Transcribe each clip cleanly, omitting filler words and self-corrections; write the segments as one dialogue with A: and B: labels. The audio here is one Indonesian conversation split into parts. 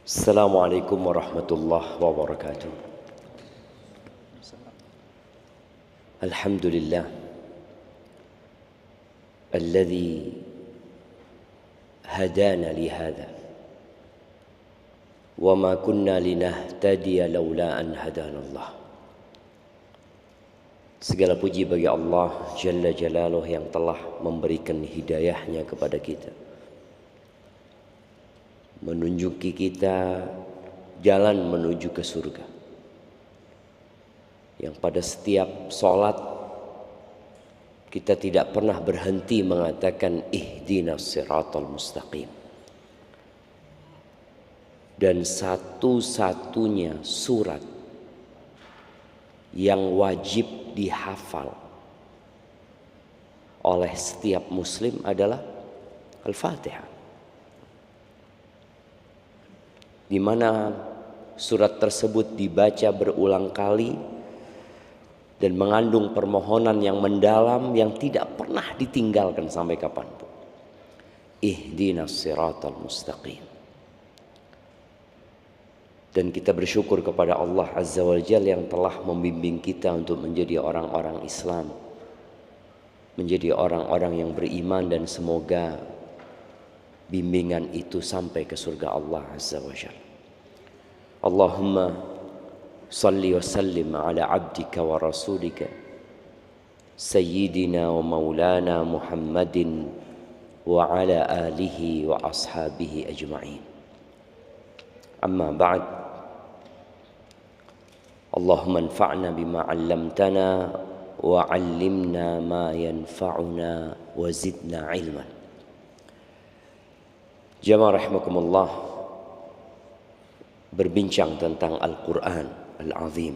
A: Assalamualaikum warahmatullahi wabarakatuh. Alhamdulillah alladzi hadana lihada wa ma kunna linahtadiya laula an hadanallah. Segala puji bagi Allah Jalla Jalaluh yang telah memberikan hidayahnya kepada kita, menunjuki kita jalan menuju ke surga, yang pada setiap sholat kita tidak pernah berhenti mengatakan ihdinas siratal mustaqim. Dan satu-satunya surat yang wajib dihafal oleh setiap muslim adalah Al-Fatihah, di mana surat tersebut dibaca berulang kali dan mengandung permohonan yang mendalam yang tidak pernah ditinggalkan sampai kapanpun. Ihdinas siratal mustaqim. Dan kita bersyukur kepada Allah Azza wa Jalla yang telah membimbing kita untuk menjadi orang-orang Islam, menjadi orang-orang yang beriman, dan semoga bimbingan itu sampai ke surga Allah Azza wa Jalla. Allahumma salli wa sallim ala abdika wa rasulika sayyidina wa maulana Muhammadin wa ala alihi wa ashabihi ajma'in. Amma ba'd. Allahumma anfa'na bima 'allamtana wa 'allimna ma yanfa'una wa zidna 'ilman. Jamaah rahimakumullah, berbincang tentang Al-Quran Al-Azim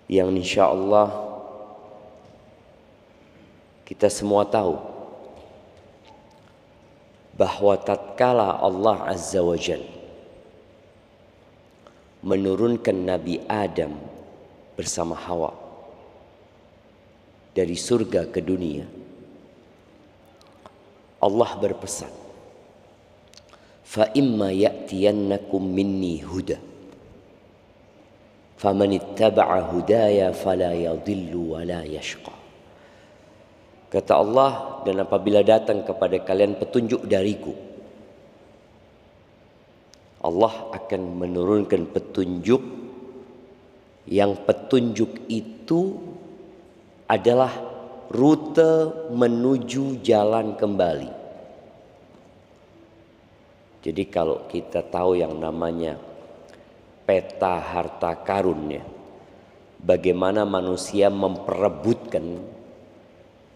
A: yang insyaallah kita semua tahu bahwa tatkala Allah Azza wa Jalla menurunkan Nabi Adam bersama Hawa dari surga ke dunia, Allah berpesan, fa imma ya'tiyannakum minni huda faman ittaba'a hudaya fala yadhillu wa la yashqa. Kata Allah, dan apabila datang kepada kalian petunjuk dariku, Allah akan menurunkan petunjuk, yang petunjuk itu adalah rute menuju jalan kembali. Jadi kalau kita tahu yang namanya peta harta karun, ya, bagaimana manusia memperebutkan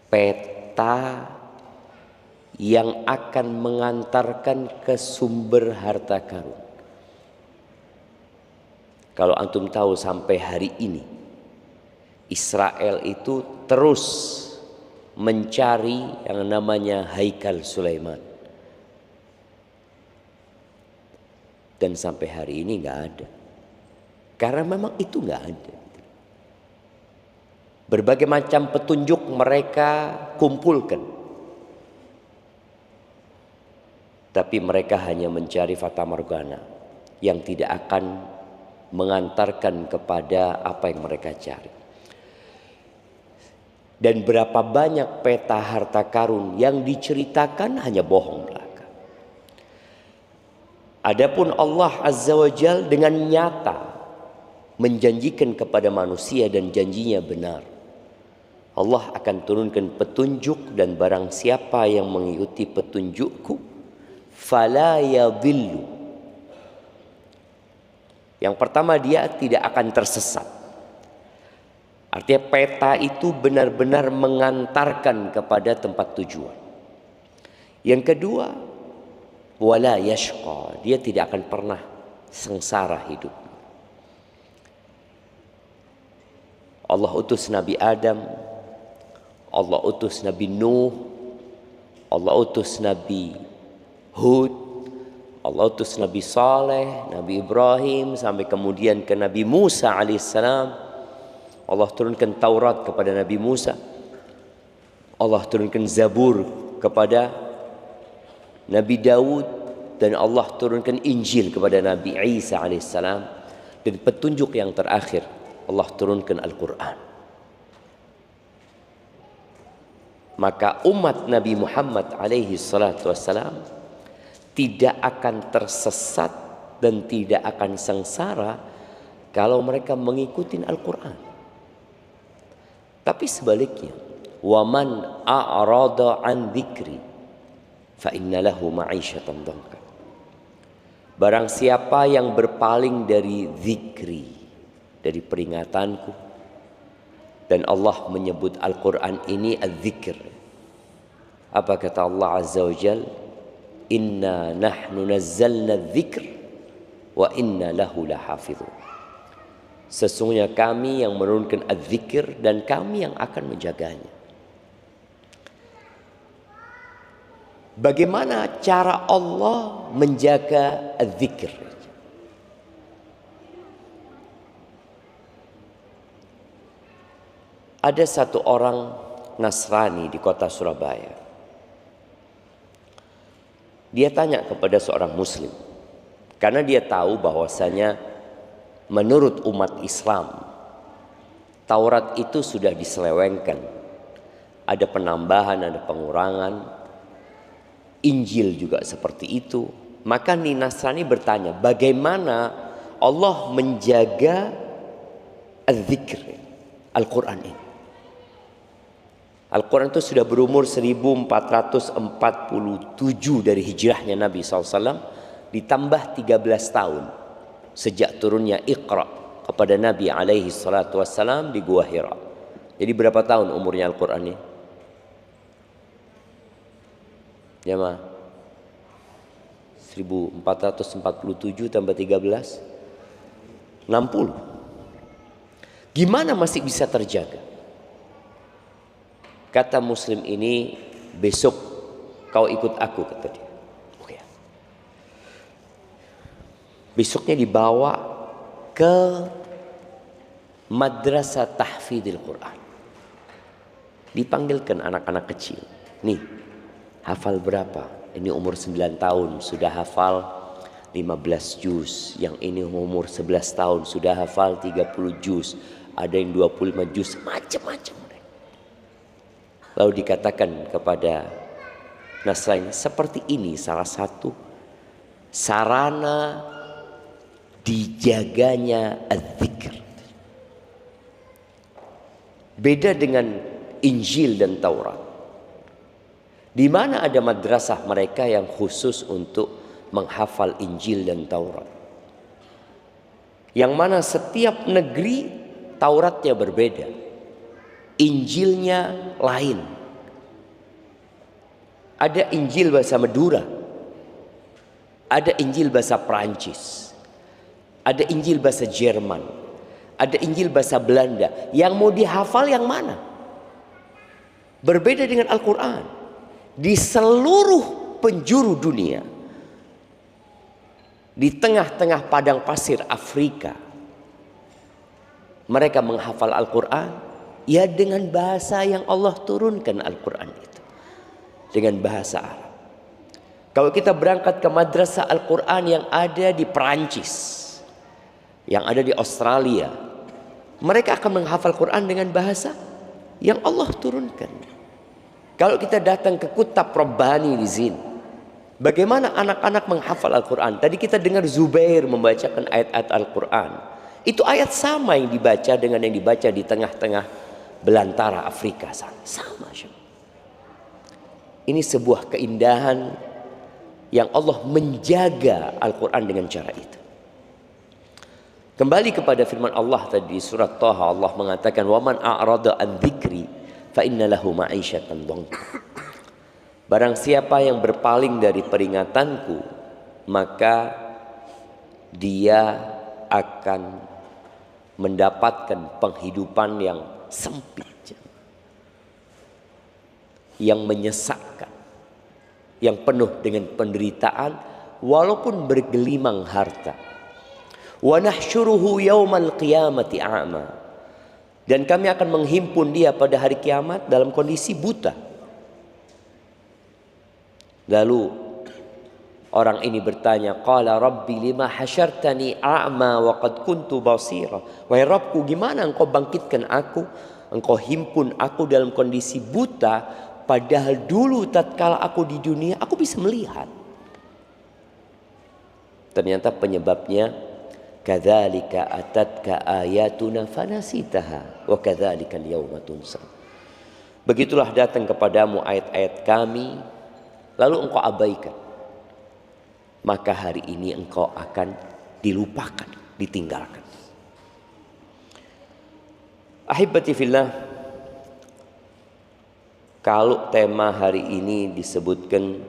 A: peta yang akan mengantarkan ke sumber harta karun. Kalau antum tahu sampai hari ini Israel itu terus mencari yang namanya Haikal Sulaiman, dan sampai hari ini nggak ada, karena memang itu nggak ada. Berbagai macam petunjuk mereka kumpulkan, tapi mereka hanya mencari fata morgana yang tidak akan mengantarkan kepada apa yang mereka cari. Dan berapa banyak peta harta karun yang diceritakan hanya bohong belaka. Adapun Allah Azza wa Jalla dengan nyata menjanjikan kepada manusia, dan janjinya benar, Allah akan turunkan petunjuk, dan barang siapa yang mengikuti petunjukku fala yadhillu. Yang pertama, dia tidak akan tersesat. Artinya peta itu benar-benar mengantarkan kepada tempat tujuan. Yang kedua, wala yashqa, dia tidak akan pernah sengsara hidup. Allah utus Nabi Adam, Allah utus Nabi Nuh, Allah utus Nabi Hud, Allah utus Nabi Saleh, Nabi Ibrahim, sampai kemudian ke Nabi Musa alaihissalam. Allah turunkan Taurat kepada Nabi Musa, Allah turunkan Zabur kepada Nabi Daud, dan Allah turunkan Injil kepada Nabi Isa alaihissalam, dan petunjuk yang terakhir Allah turunkan Al-Quran. Maka umat Nabi Muhammad alaihi salatu wassalam tidak akan tersesat dan tidak akan sengsara kalau mereka mengikuti Al-Quran. Tapi sebaliknya, waman a'rada an dzikri fa inna lahu ma'isyatan dhanka. Barang siapa yang berpaling dari zikri, dari peringatanku, dan Allah menyebut Al-Quran ini az-zikr. Apa kata Allah Azza wa Jal? Inna nahnu nazzalna dzikr wa inna lahu lahafidhun. Sesungguhnya kami yang menurunkan az-zikr dan kami yang akan menjaganya. Bagaimana cara Allah menjaga az-zikr? Ada satu orang Nasrani di kota Surabaya. Dia tanya kepada seorang Muslim, karena dia tahu bahwasanya menurut umat Islam Taurat itu sudah diselewengkan. Ada penambahan, ada pengurangan. Injil juga seperti itu. Maka nih Nasrani bertanya, bagaimana Allah menjaga az-zikr, Al-Quran ini? Al-Quran itu sudah berumur 1447 dari hijrahnya Nabi SAW, ditambah 13 tahun sejak turunnya Iqra kepada Nabi alaihi salatu wassalam di Gua Hira. Jadi berapa tahun umurnya Al-Quran ini? Ya ma, 1447 tambah 13, 60. Gimana masih bisa terjaga? Kata Muslim ini, besok kau ikut aku, kata dia. Oke. Besoknya dibawa ke madrasah tahfidil Quran. Dipanggilkan anak-anak kecil. Nih, hafal berapa? Ini umur 9 tahun sudah hafal 15 juz. Yang ini umur 11 tahun sudah hafal 30 juz. Ada yang 25 juz, macam-macam. Lalu dikatakan kepada Nasrani, seperti ini salah satu sarana dijaganya az-zikr. Beda dengan Injil dan Taurat, di mana ada madrasah mereka yang khusus untuk menghafal Injil dan Taurat, yang mana setiap negeri Tauratnya berbeda, Injilnya lain. Ada Injil bahasa Madura, ada Injil bahasa Perancis, ada Injil bahasa Jerman, ada Injil bahasa Belanda. Yang mau dihafal yang mana? Berbeda dengan Al-Quran. Di seluruh penjuru dunia, di tengah-tengah padang pasir Afrika, mereka menghafal Al-Quran ya dengan bahasa yang Allah turunkan Al-Quran itu, dengan bahasa Arab. Kalau kita berangkat ke madrasah Al-Quran yang ada di Perancis, yang ada di Australia, mereka akan menghafal Quran dengan bahasa yang Allah turunkan. Kalau kita datang ke Kutab Rabbani di sini, bagaimana anak-anak menghafal Al-Quran? Tadi kita dengar Zubair membacakan ayat-ayat Al-Quran. Itu ayat sama yang dibaca dengan yang dibaca di tengah-tengah belantara Afrika sana. Sama. Ini sebuah keindahan yang Allah menjaga Al-Quran dengan cara itu. Kembali kepada firman Allah tadi di surat Taha, Allah mengatakan waman a'rada an dzikri fa inna lahu ma'isyatan dhanka. Barang siapa yang berpaling dari peringatanku, maka dia akan mendapatkan penghidupan yang sempit, yang menyesakkan, yang penuh dengan penderitaan walaupun bergelimang harta. Wa nahsyuruhu yaumal qiyamati a'ma. Dan kami akan menghimpun dia pada hari kiamat dalam kondisi buta. Lalu Orang ini bertanya, qala rabbi lima hasyartani a'ma wa qad kuntu basira. Wahai Rabbku, gimana engkau bangkitkan aku, engkau himpun aku dalam kondisi buta, padahal dulu tatkala aku di dunia aku bisa melihat. Ternyata penyebabnya, kadzalika atatka ayatuna fanasitaha wa kadzalika al-yauma tunsa. Begitulah datang kepadamu ayat-ayat kami, lalu engkau abaikan. Maka hari ini engkau akan dilupakan, ditinggalkan. Ahibati fillah, kalau tema hari ini disebutkan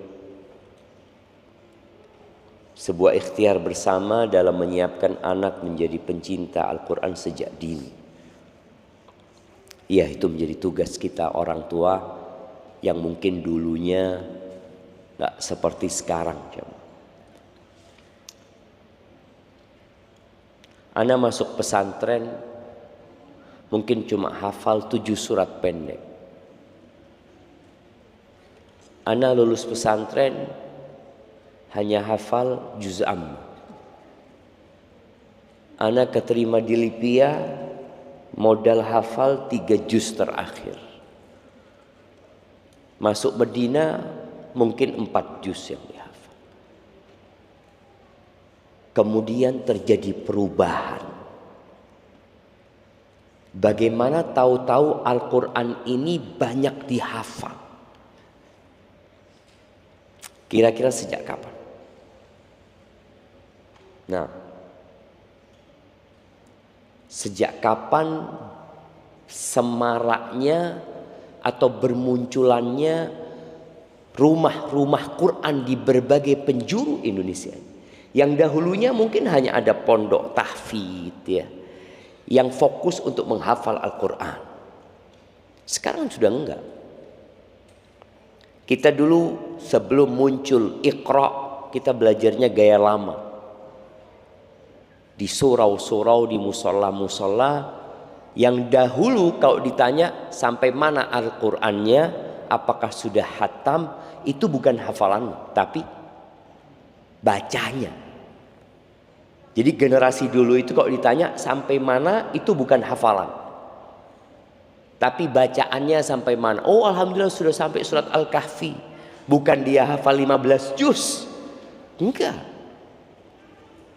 A: sebuah ikhtiar bersama dalam menyiapkan anak menjadi pencinta Al-Quran sejak dini. Ya, itu menjadi tugas kita orang tua yang mungkin dulunya gak seperti sekarang. Ana masuk pesantren mungkin cuma hafal 7 surat pendek. Ana lulus pesantren hanya hafal juz amma. Ana keterima di Libya modal hafal 3 juz terakhir. Masuk Medina mungkin 4 juz yang dihafal. Kemudian terjadi perubahan. Bagaimana tahu-tahu Al-Quran ini banyak dihafal? Kira-kira sejak kapan? Nah, sejak kapan semaraknya atau bermunculannya rumah-rumah Quran di berbagai penjuru Indonesia? Yang dahulunya mungkin hanya ada pondok tahfidz ya, yang fokus untuk menghafal Al-Quran. Sekarang sudah enggak. Kita dulu sebelum muncul Iqra, kita belajarnya gaya lama. Di surau-surau, di musola-musola, yang dahulu kalau ditanya sampai mana Al-Qur'annya, apakah sudah hatam, itu bukan hafalan, tapi bacanya. Jadi generasi dulu itu kalau ditanya sampai mana, itu bukan hafalan, tapi bacaannya sampai mana. Oh, alhamdulillah sudah sampai surat Al-Kahfi. Bukan dia hafal 15 juz. Enggak.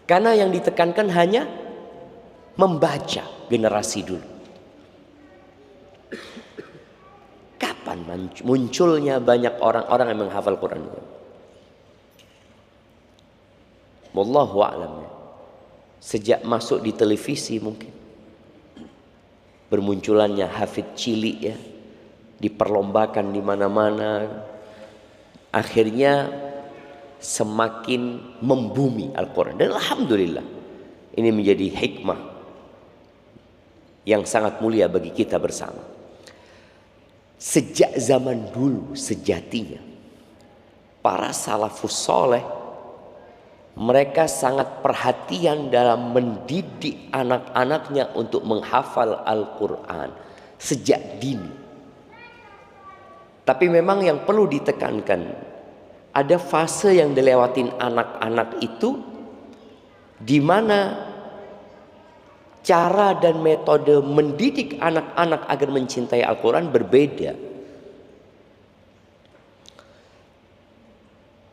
A: Karena yang ditekankan hanya membaca generasi dulu. Kapan munculnya banyak orang-orang yang menghafal Quran? Wallahu a'lam. Sejak masuk di televisi mungkin. Bermunculannya hafidz cilik ya, diperlombakan di mana-mana. Akhirnya semakin membumi Al-Quran. Dan alhamdulillah ini menjadi hikmah yang sangat mulia bagi kita bersama. Sejak zaman dulu sejatinya para salafus soleh, mereka sangat perhatian dalam mendidik anak-anaknya untuk menghafal Al-Quran sejak dini. Tapi memang yang perlu ditekankan, ada fase yang dilewatin anak-anak itu di mana cara dan metode mendidik anak-anak agar mencintai Al-Quran berbeda.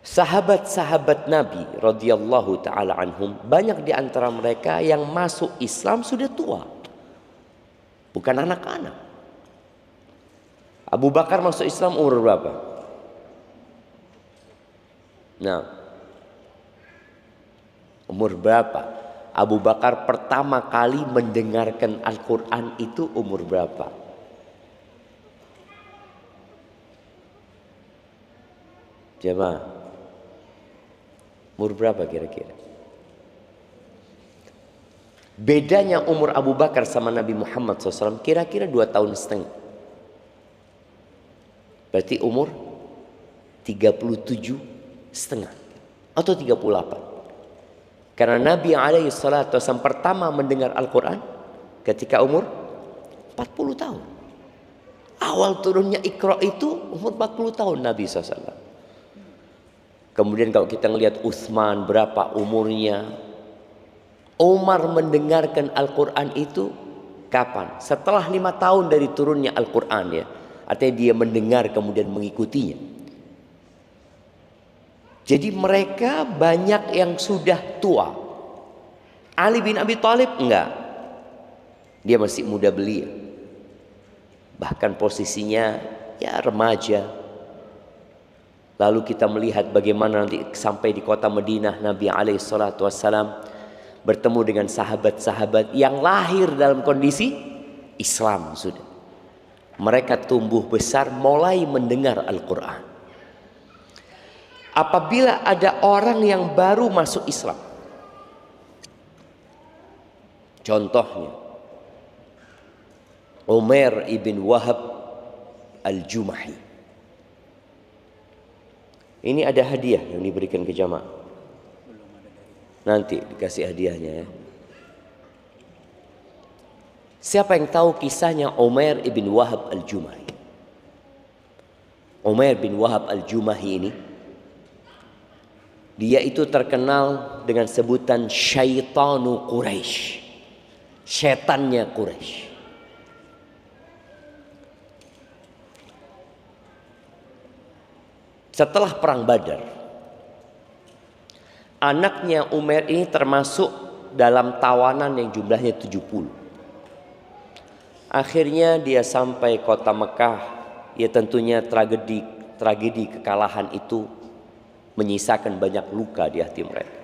A: Sahabat-sahabat Nabi radhiyallahu taala anhum, banyak di antara mereka yang masuk Islam sudah tua, bukan anak-anak. Abu Bakar masuk Islam umur berapa? Nah, umur berapa? Abu Bakar pertama kali mendengarkan Al-Quran itu umur berapa? Jemaah, umur berapa kira-kira? Bedanya umur Abu Bakar sama Nabi Muhammad SAW kira-kira 2,5 tahun. Berarti umur 37,5 atau 38. Karena Nabi SAW pertama mendengar Al-Quran ketika umur 40 tahun. Awal turunnya Iqra itu umur 40 tahun Nabi SAW. Kemudian kalau kita melihat Utsman berapa umurnya. Umar mendengarkan Al-Quran itu kapan? Setelah 5 tahun dari turunnya Al-Quran ya. Artinya dia mendengar kemudian mengikutinya. Jadi mereka banyak yang sudah tua. Ali bin Abi Thalib enggak. Dia masih muda belia. Bahkan posisinya ya remaja. Lalu kita melihat bagaimana nanti sampai di kota Madinah Nabi SAW bertemu dengan sahabat-sahabat yang lahir dalam kondisi Islam sudah. Mereka tumbuh besar mulai mendengar Al-Quran. Apabila ada orang yang baru masuk Islam, contohnya Umair ibn Wahab al-Jumahi. Ini ada hadiah yang diberikan ke jamaah. Nanti dikasih hadiahnya ya. Siapa yang tahu kisahnya Umair ibn Wahab al-Jumahi? Umair bin Wahab al-Jumahi ini, dia itu terkenal dengan sebutan Syaitanu Quraisy. Setannya Quraisy. Setelah perang Badar, anaknya Umair ini termasuk dalam tawanan yang jumlahnya 70. Akhirnya dia sampai kota Mekah. Ya tentunya tragedi kekalahan itu menyisakan banyak luka di hati mereka.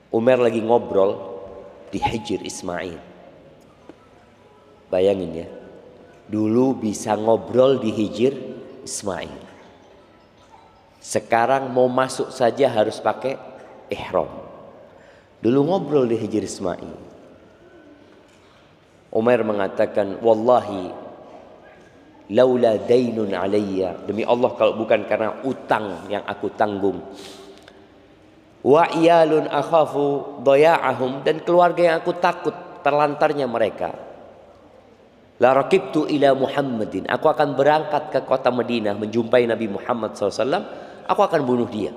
A: Umair lagi ngobrol di Hijr Ismail. Bayangin ya. Dulu bisa ngobrol di Hijr Ismail. Sekarang mau masuk saja harus pakai ihram. Dulu ngobrol di Hijr Ismail. Umar mengatakan, wallahi laula dainun alayya, demi Allah kalau bukan karena utang yang aku tanggung, wa iyalun akhafu daya'ahum, dan keluarga yang aku takut terlantarnya mereka, la raqibtu ila Muhammadin, aku akan berangkat ke kota Madinah menjumpai Nabi Muhammad SAW, aku akan bunuh dia.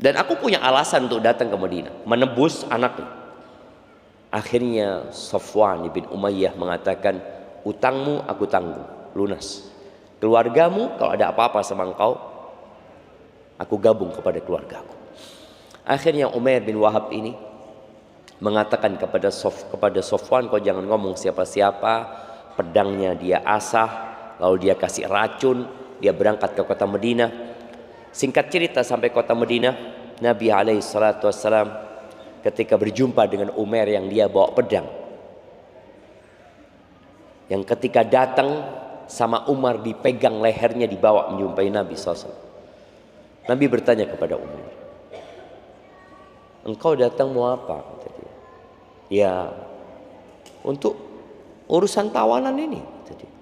A: Dan aku punya alasan untuk datang ke Madinah, menebus anaknya. Akhirnya Safwan bin Umayyah mengatakan, utangmu aku tanggung, lunas. Keluargamu kalau ada apa-apa sama engkau, aku gabung kepada keluargaku. Akhirnya Umair bin Wahab ini mengatakan kepada Safwan, kau jangan ngomong siapa-siapa. Pedangnya dia asah, lalu dia kasih racun, dia berangkat ke kota Madinah. Singkat cerita sampai kota Madinah, Nabi SAW ketika berjumpa dengan Umair yang dia bawa pedang, yang ketika datang sama Umar dipegang lehernya, dibawa menjumpai Nabi SAW. Nabi bertanya kepada Umar, engkau datang mau apa? Kata dia. Ya, untuk urusan tawanan ini. Kata dia.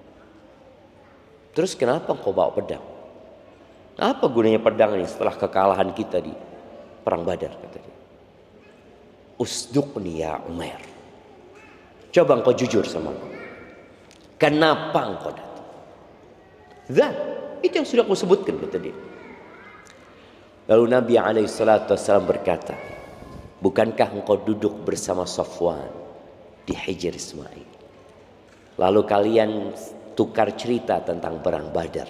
A: Terus kenapa engkau bawa pedang? Apa gunanya pedang ini setelah kekalahan kita di perang Badar? Kata dia. Usduqni ya Umair, coba engkau jujur sama aku, kenapa engkau datang? Dan itu yang sudah aku sebutkan, kata dia. Lalu Nabi SAW berkata, bukankah engkau duduk bersama Safwan di Hijr Ismail, lalu kalian tukar cerita tentang perang Badar,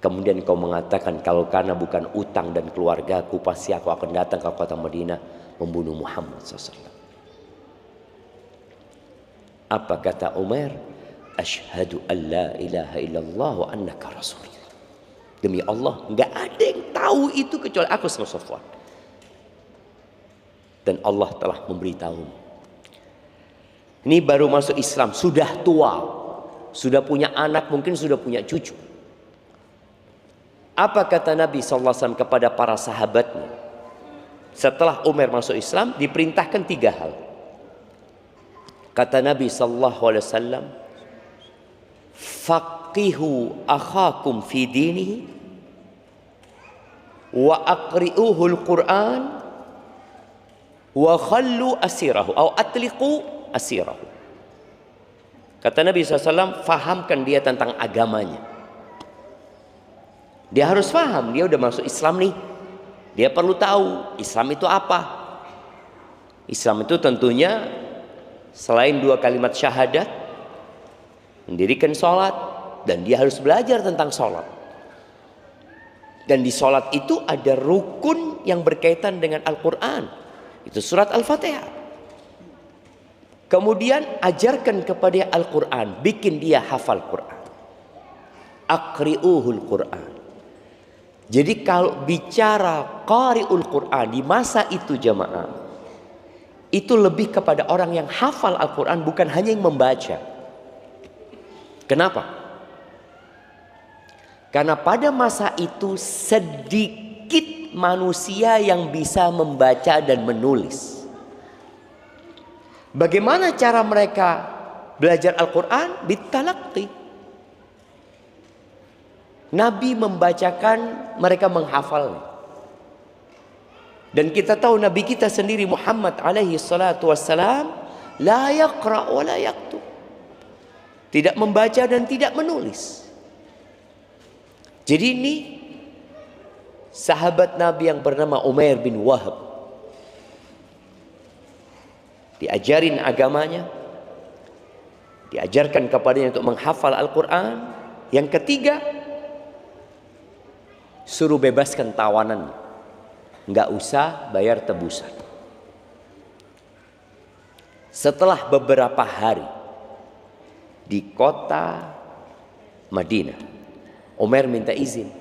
A: kemudian kau mengatakan kalau karena bukan utang dan keluargaku pasti aku akan datang ke kota Madinah membunuh Muhammad SAW. Apa kata Umar? Asyhadu an la ilaha illallah wa annaka rasulullah. Demi Allah, enggak ada yang tahu itu kecuali aku sama Safwan. Dan Allah telah memberitahu. Ini baru masuk Islam, sudah tua, sudah punya anak, mungkin sudah punya cucu. Apa kata Nabi SAW kepada para sahabatnya? Setelah Umar masuk Islam, diperintahkan 3 hal. Kata Nabi SAW, faqihu akhakum fi dinihi wa aqri'uhu al-Quran wa khallu asirahu atau atliqu asirahu. Kata Nabi SAW, fahamkan dia tentang agamanya. Dia harus paham, dia udah masuk Islam nih. Dia perlu tahu Islam itu apa. Islam itu tentunya selain 2 kalimat syahadat, mendirikan sholat, dan dia harus belajar tentang sholat. Dan di sholat itu ada rukun yang berkaitan dengan Al-Quran. Itu surat Al-Fatihah. Kemudian ajarkan kepada Al-Quran, bikin dia hafal Quran. Aqri'uhul Quran. Jadi kalau bicara qari'ul Quran di masa itu jamaah, itu lebih kepada orang yang hafal Al-Quran, bukan hanya yang membaca. Kenapa? Karena pada masa itu sedikit manusia yang bisa membaca dan menulis. Bagaimana cara mereka belajar Al-Quran? Bitalaqi. Nabi membacakan, mereka menghafalnya. Dan kita tahu Nabi kita sendiri Muhammad alaihi salatu wassalam la yaqra wa la yaktub. Tidak membaca dan tidak menulis. Jadi ini sahabat Nabi yang bernama Umair bin Wahab. Diajarin agamanya, diajarkan kepadanya untuk menghafal Al-Quran. Yang ketiga, suruh bebaskan tawanan, nggak usah bayar tebusan. Setelah beberapa hari di kota Madinah, Umar minta izin.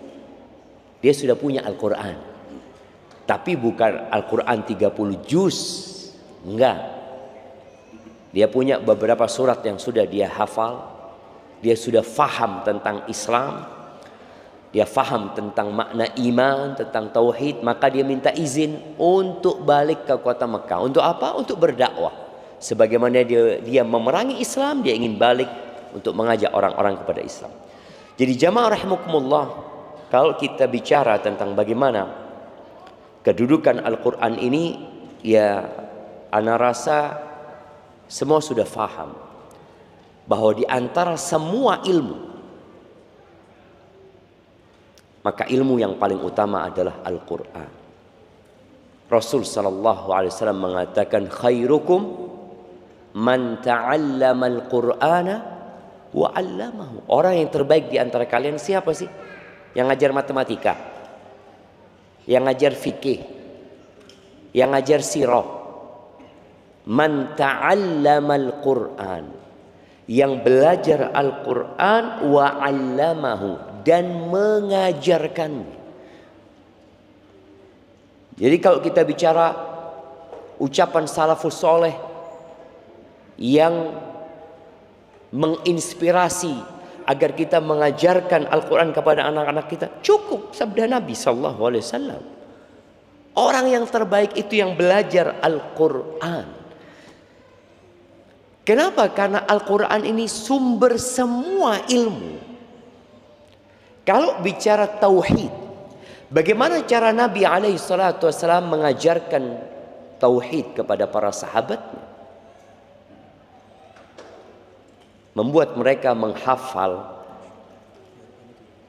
A: Dia sudah punya Al-Quran, tapi bukan Al-Quran 30 juz, enggak. Dia punya beberapa surat yang sudah dia hafal. Dia sudah faham tentang Islam, dia faham tentang makna iman, tentang tauhid. Maka dia minta izin untuk balik ke kota Mekah. Untuk apa? Untuk berdakwah. Sebagaimana dia memerangi Islam, dia ingin balik untuk mengajak orang-orang kepada Islam. Jadi jamaah rahimakumullah, kalau kita bicara tentang bagaimana kedudukan Al-Quran ini, ya ana rasa semua sudah faham bahwa di antara semua ilmu, maka ilmu yang paling utama adalah Al-Quran. Rasul sallallahu alaihi wasallam mengatakan, khairukum man ta'allama al-Qur'ana wa 'allamahu. Orang yang terbaik di antara kalian siapa sih? Yang ngajar matematika, yang ngajar fikih, yang ngajar sirah. Man ta'allama al-Qur'an, yang belajar Al-Quran, wa 'allamahu, dan mengajarkan. Jadi kalau kita bicara ucapan salafus soleh yang menginspirasi agar kita mengajarkan Al-Quran kepada anak-anak kita, cukup sabda Nabi sallallahu alaihi wasallam. Orang yang terbaik itu yang belajar Al-Quran. Kenapa? Karena Al-Quran ini sumber semua ilmu. Kalau bicara tauhid, bagaimana cara Nabi alaihi salatu wasallam mengajarkan tauhid kepada para sahabatnya? Membuat mereka menghafal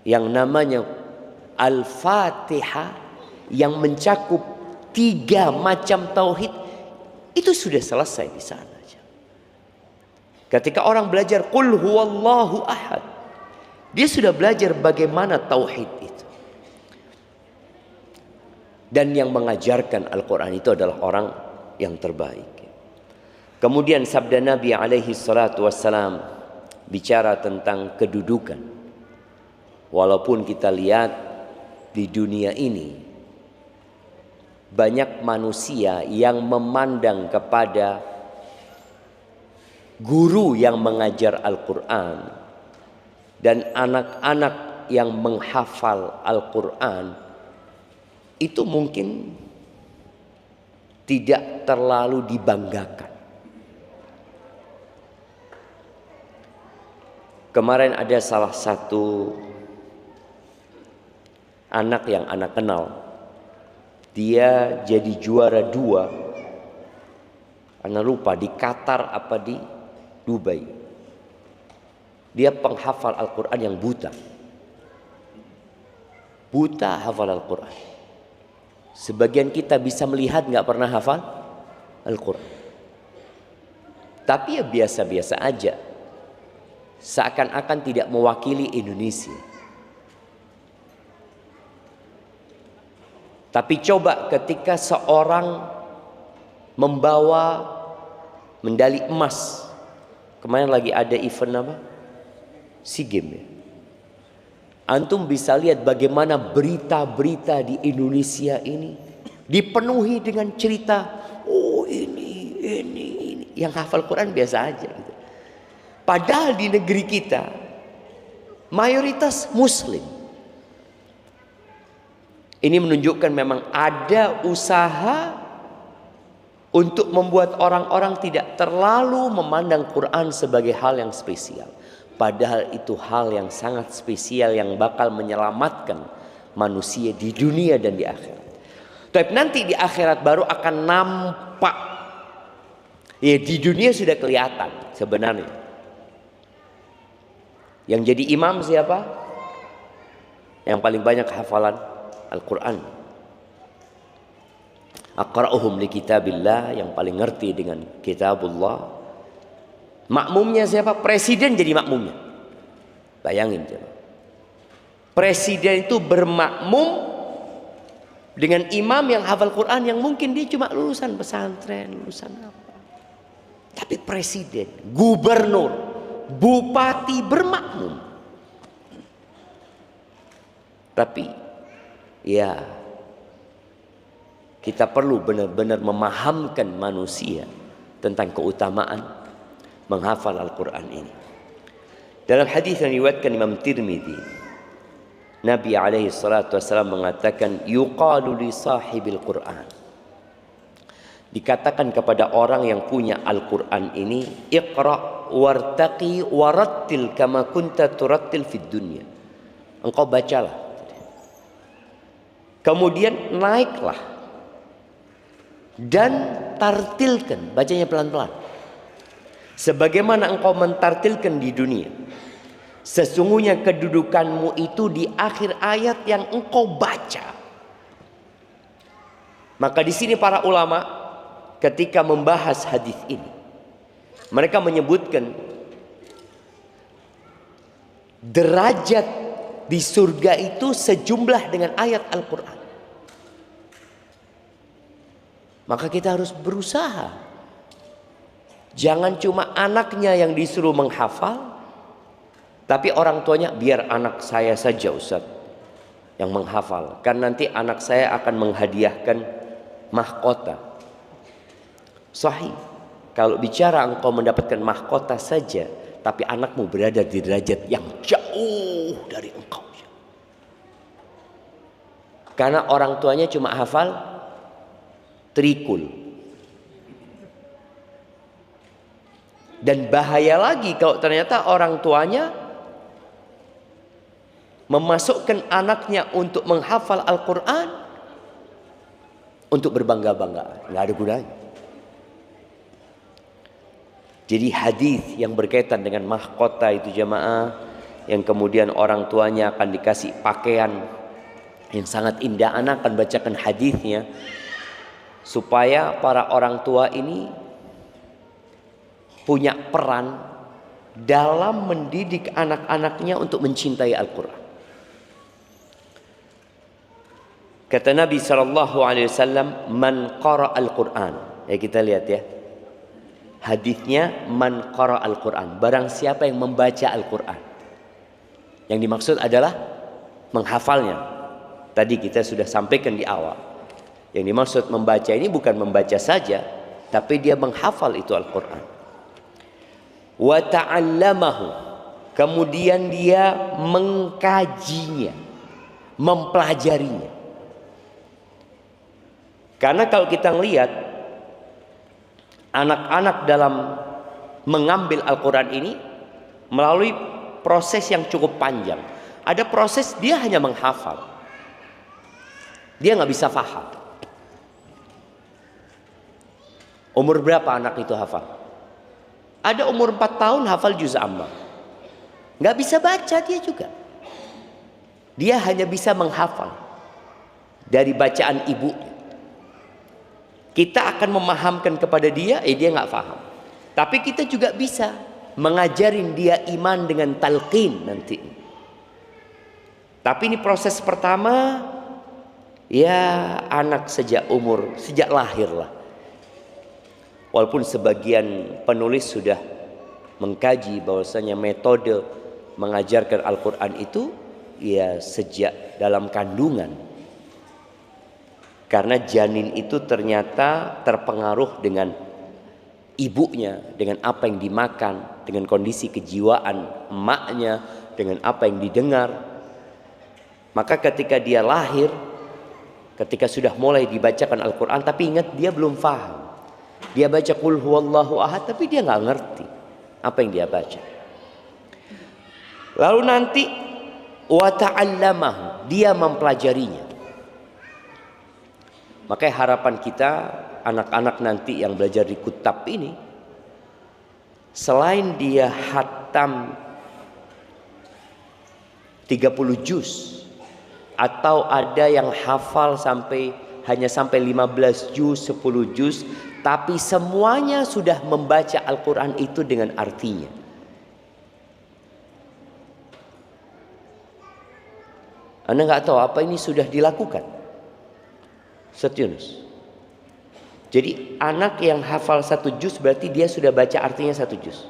A: yang namanya Al-Fatihah, yang mencakup 3 macam tauhid. Itu sudah selesai di sana. Ketika orang belajar qul huwallahu ahad, dia sudah belajar bagaimana tauhid itu. Dan yang mengajarkan Al-Quran itu adalah orang yang terbaik. Kemudian sabda Nabi alaihi salatu wassalam bicara tentang kedudukan. Walaupun kita lihat di dunia ini banyak manusia yang memandang kepada guru yang mengajar Al-Quran dan anak-anak yang menghafal Al-Quran, itu mungkin tidak terlalu dibanggakan. Kemarin ada salah satu anak yang anak kenal, dia jadi juara 2, anak lupa di Qatar apa di Dubai. Dia penghafal Al-Quran yang buta. buta hafal Al-Quran. Sebagian kita bisa melihat nggak pernah hafal Al-Quran. Tapi ya biasa-biasa aja. Seakan-akan tidak mewakili Indonesia. Tapi coba ketika seorang membawa medali emas. Kemarin lagi ada event apa? SEA Games ya. Antum bisa lihat bagaimana berita-berita di Indonesia ini dipenuhi dengan cerita, oh ini. Yang hafal Quran biasa aja gitu. Padahal di negeri kita mayoritas Muslim. Ini menunjukkan memang ada usaha untuk membuat orang-orang tidak terlalu memandang Quran sebagai hal yang spesial. Padahal itu hal yang sangat spesial yang bakal menyelamatkan manusia di dunia dan di akhirat. Tapi nanti di akhirat baru akan nampak. Ya di dunia sudah kelihatan sebenarnya. Yang jadi imam siapa? Yang paling banyak hafalan Al-Quran. Aqra'uhum li kitabillah, yang paling ngerti dengan kitabullah. Makmumnya siapa? Presiden jadi makmumnya. Bayangin coba. Presiden itu bermakmum dengan imam yang hafal Quran yang mungkin dia cuma lulusan pesantren, lulusan apa. Tapi presiden, gubernur, bupati bermakmum. Tapi ya kita perlu benar-benar memahamkan manusia tentang keutamaan menghafal Al-Quran ini. Dalam hadis yang diriwayatkan Imam Tirmidzi, Nabi alaihi salatu wasallam mengatakan, yuqalu li sahibil Quran. Dikatakan kepada orang yang punya Al-Quran ini, iqra wartaqi warattil kama kunta turattil fid dunya. Engkau bacalah. Kemudian naiklah dan tartilkan, bacanya pelan-pelan. Sebagaimana engkau mentartilkan di dunia. Sesungguhnya kedudukanmu itu di akhir ayat yang engkau baca. Maka di sini para ulama ketika membahas hadis ini, mereka menyebutkan derajat di surga itu sejumlah dengan ayat Al-Quran. Maka kita harus berusaha. Jangan cuma anaknya yang disuruh menghafal, tapi orang tuanya biar anak saya saja Ustaz yang menghafal. Kan nanti anak saya akan menghadiahkan mahkota. Sahih. Kalau bicara engkau mendapatkan mahkota saja, tapi anakmu berada di derajat yang jauh dari engkau. Karena orang tuanya cuma hafal trikul. Dan bahaya lagi kalau ternyata orang tuanya memasukkan anaknya untuk menghafal Al-Quran untuk berbangga-banggaan. Nggak ada gunanya. Jadi hadis yang berkaitan dengan mahkota itu jamaah, yang kemudian orang tuanya akan dikasih pakaian yang sangat indah. Anak akan bacakan hadisnya supaya para orang tua ini punya peran dalam mendidik anak-anaknya untuk mencintai Al-Quran. Kata Nabi SAW, man qara Al-Quran. Ya kita lihat ya. Hadisnya man qara Al-Quran. Barang siapa yang membaca Al-Quran. Yang dimaksud adalah menghafalnya. Tadi kita sudah sampaikan di awal. Yang dimaksud membaca ini bukan membaca saja, tapi dia menghafal itu Al-Quran. Wa ta'allamahu, kemudian dia mengkajinya, mempelajarinya. Karena kalau kita melihat anak-anak dalam mengambil Al-Quran ini melalui proses yang cukup panjang. Ada proses dia hanya menghafal, dia nggak bisa faham. Umur berapa anak itu hafal? Ada umur 4 tahun hafal juz amma. Nggak bisa baca dia juga. Dia hanya bisa menghafal dari bacaan ibunya. Kita akan memahamkan kepada dia, dia nggak paham. Tapi kita juga bisa mengajarin dia iman dengan talqin nanti. Tapi ini proses pertama, ya anak sejak lahir lah. Walaupun sebagian penulis sudah mengkaji bahwasanya metode mengajarkan Al-Quran itu ya sejak dalam kandungan. Karena janin itu ternyata terpengaruh dengan ibunya, dengan apa yang dimakan, dengan kondisi kejiwaan emaknya, dengan apa yang didengar. Maka ketika dia lahir, ketika sudah mulai dibacakan Al-Quran, tapi ingat dia belum paham. Dia baca qul huwallahu ahad, tapi dia nggak ngerti apa yang dia baca. Lalu nanti wa ta'allamahu, dia mempelajarinya. Makanya harapan kita anak-anak nanti yang belajar di kutab ini, selain dia khatam 30 juz, atau ada yang hafal hanya sampai 15 juz, 10 juz, tapi semuanya sudah membaca Al-Quran itu dengan artinya. Anda nggak tahu apa ini sudah dilakukan, Ustaz Yunus. Jadi anak yang hafal 1 juz berarti dia sudah baca artinya 1 juz.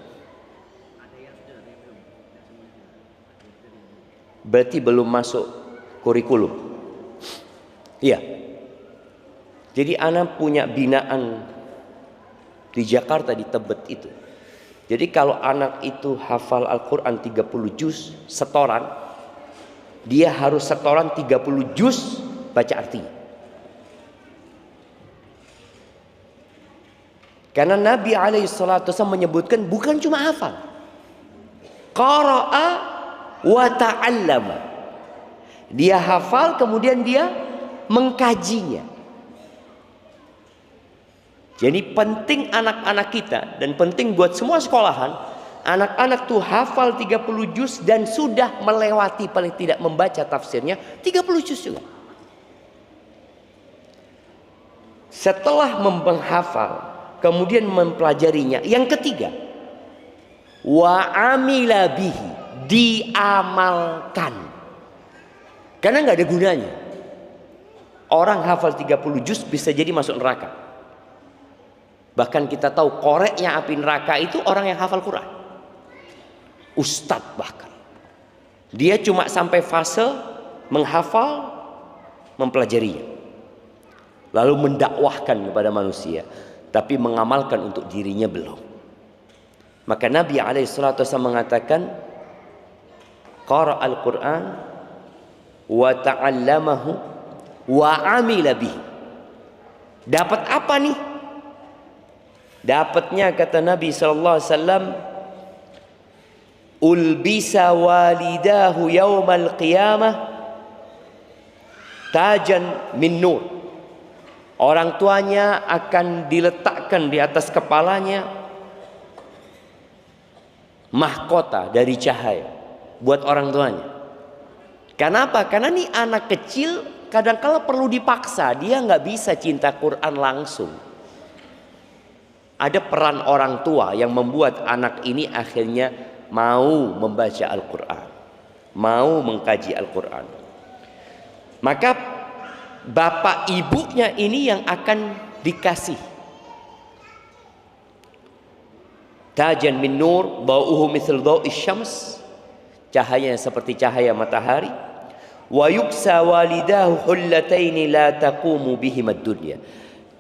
A: Berarti belum masuk kurikulum. Iya. Jadi anak punya binaan di Jakarta, di Tebet itu. Jadi kalau anak itu hafal Al-Quran 30 juz setoran, dia harus setoran 30 juz baca artinya. Karena Nabi SAW menyebutkan bukan cuma hafal, qara'a wa ta'allama. Dia hafal kemudian dia mengkajinya. Jadi penting anak-anak kita dan penting buat semua sekolahan, anak-anak tuh hafal 30 juz dan sudah melewati paling tidak membaca tafsirnya 30 juz juga. Setelah menghafal kemudian mempelajarinya, yang ketiga wa amila bihi, diamalkan. Karena nggak ada gunanya orang hafal 30 juz bisa jadi masuk neraka. Bahkan kita tahu koreknya api neraka itu orang yang hafal Quran. Ustadz bahkan. Dia cuma sampai fase menghafal, mempelajarinya. Lalu mendakwahkan kepada manusia. Tapi mengamalkan untuk dirinya belum. Maka Nabi SAW mengatakan, qara al-Quran wa ta'allamahu wa amila bihi. Dapat apa nih? Dapatnya kata Nabi SAW, ulbisa walidahu yawmal qiyamah tajan min nur. Orang tuanya akan diletakkan di atas kepalanya mahkota dari cahaya buat orang tuanya. Kenapa? Karena nih anak kecil kadang-kala perlu dipaksa, dia nggak bisa cinta Quran langsung. Ada peran orang tua yang membuat anak ini akhirnya mau membaca Al-Quran, mau mengkaji Al-Quran. Maka bapak ibunya ini yang akan dikasih tajan min nur bauhu mithl dau'is syams, cahaya seperti cahaya matahari. Wa yuksa walidahu hullataini la taqumu bihimad dunya.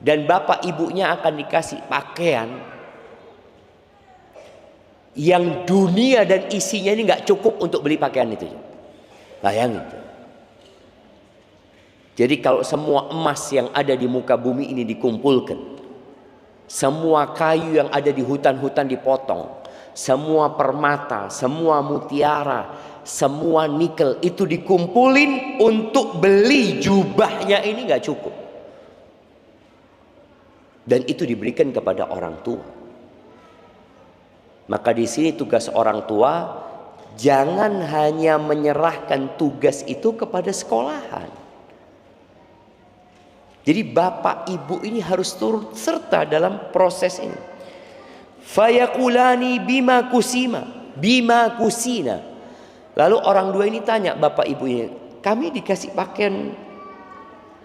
A: Dan bapak ibunya akan dikasih pakaian yang dunia dan isinya ini nggak cukup untuk beli pakaian itu. Bayangin. Jadi kalau semua emas yang ada di muka bumi ini dikumpulkan, semua kayu yang ada di hutan-hutan dipotong, semua permata, semua mutiara, semua nikel itu dikumpulin untuk beli jubahnya ini nggak cukup. Dan itu diberikan kepada orang tua. Maka di sini tugas orang tua, Jangan hanya menyerahkan tugas itu kepada sekolahan. Jadi bapak ibu ini harus turut serta dalam proses ini. Fayakulani bima kusina. Lalu orang dua ini tanya bapak ibunya, kami dikasih pakaian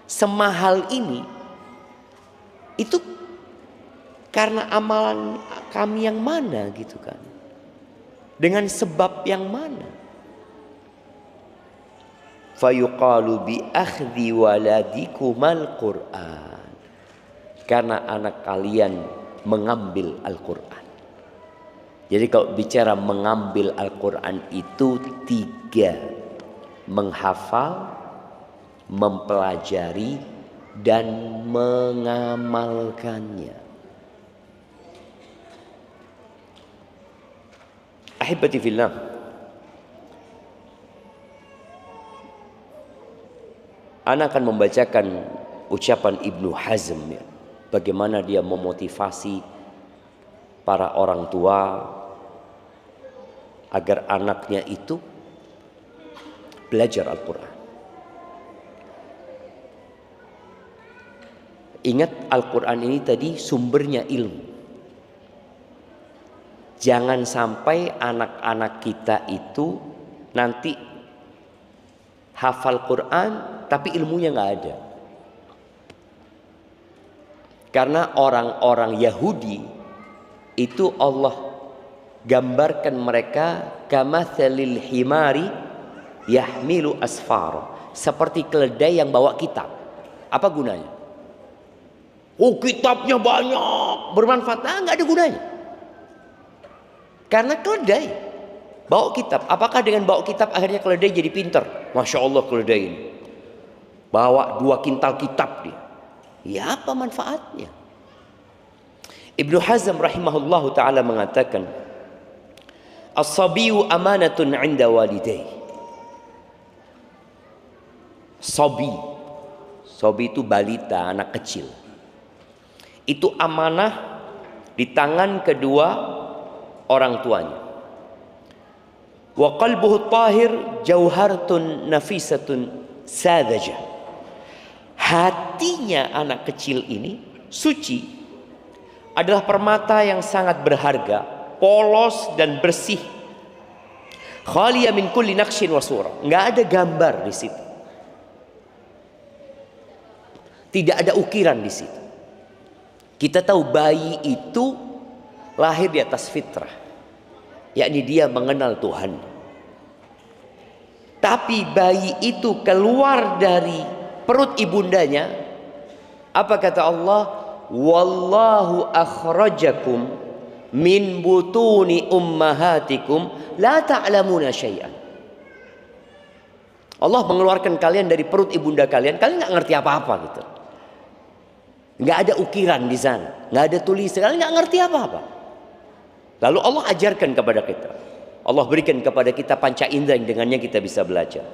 A: semahal ini, itu karena amalan kami yang mana gitu kan? Dengan sebab yang mana? Fayuqalu bi akhdhi waladikumal Qur'an. Karena anak kalian mengambil Al-Quran. Jadi kalau bicara mengambil Al-Quran itu 3: menghafal, mempelajari, dan mengamalkannya. Ahibati fillah, ana akan membacakan ucapan Ibnu Hazm ya, bagaimana dia memotivasi para orang tua agar anaknya itu belajar Al-Quran. Ingat, Al-Quran ini tadi sumbernya ilmu. Jangan sampai anak-anak kita itu nanti hafal Quran tapi ilmunya nggak ada. Karena orang-orang Yahudi itu Allah gambarkan mereka kamatsalil himari yahmilu asfara, seperti keledai yang bawa kitab. Apa gunanya? Oh, kitabnya banyak, bermanfaat. Nggak ada gunanya. Karena keledai bawa kitab. Apakah dengan bawa kitab akhirnya keledai jadi pinter? Masya Allah, keledai ini bawa 2 kintal kitab dia. Ya, apa manfaatnya? Ibnu Hazm rahimahullahu ta'ala mengatakan, as-sabiyu amanatun 'inda walidayhi. Sabi itu balita, anak kecil. Itu amanah di tangan kedua orang tuanya. Wa qalbuhu tahir jauharatun nafisatun sadajah. Hatinya anak kecil ini suci, adalah permata yang sangat berharga, polos dan bersih. Khaliya min kulli naqshin wa surah. Enggak ada gambar di situ. Tidak ada ukiran di situ. Kita tahu bayi itu lahir di atas fitrah, yakni dia mengenal Tuhan. Tapi bayi itu keluar dari perut ibundanya, apa kata Allah? Wallahu akhrajakum min butuni ummahatikum la ta'lamuna syai'an. Allah mengeluarkan kalian dari perut ibunda kalian, kalian nggak ngerti apa-apa gitu. Nggak ada ukiran di sana, nggak ada tulisan, kalian nggak ngerti apa-apa. Lalu Allah ajarkan kepada kita, Allah berikan kepada kita panca indera yang dengannya kita bisa belajar.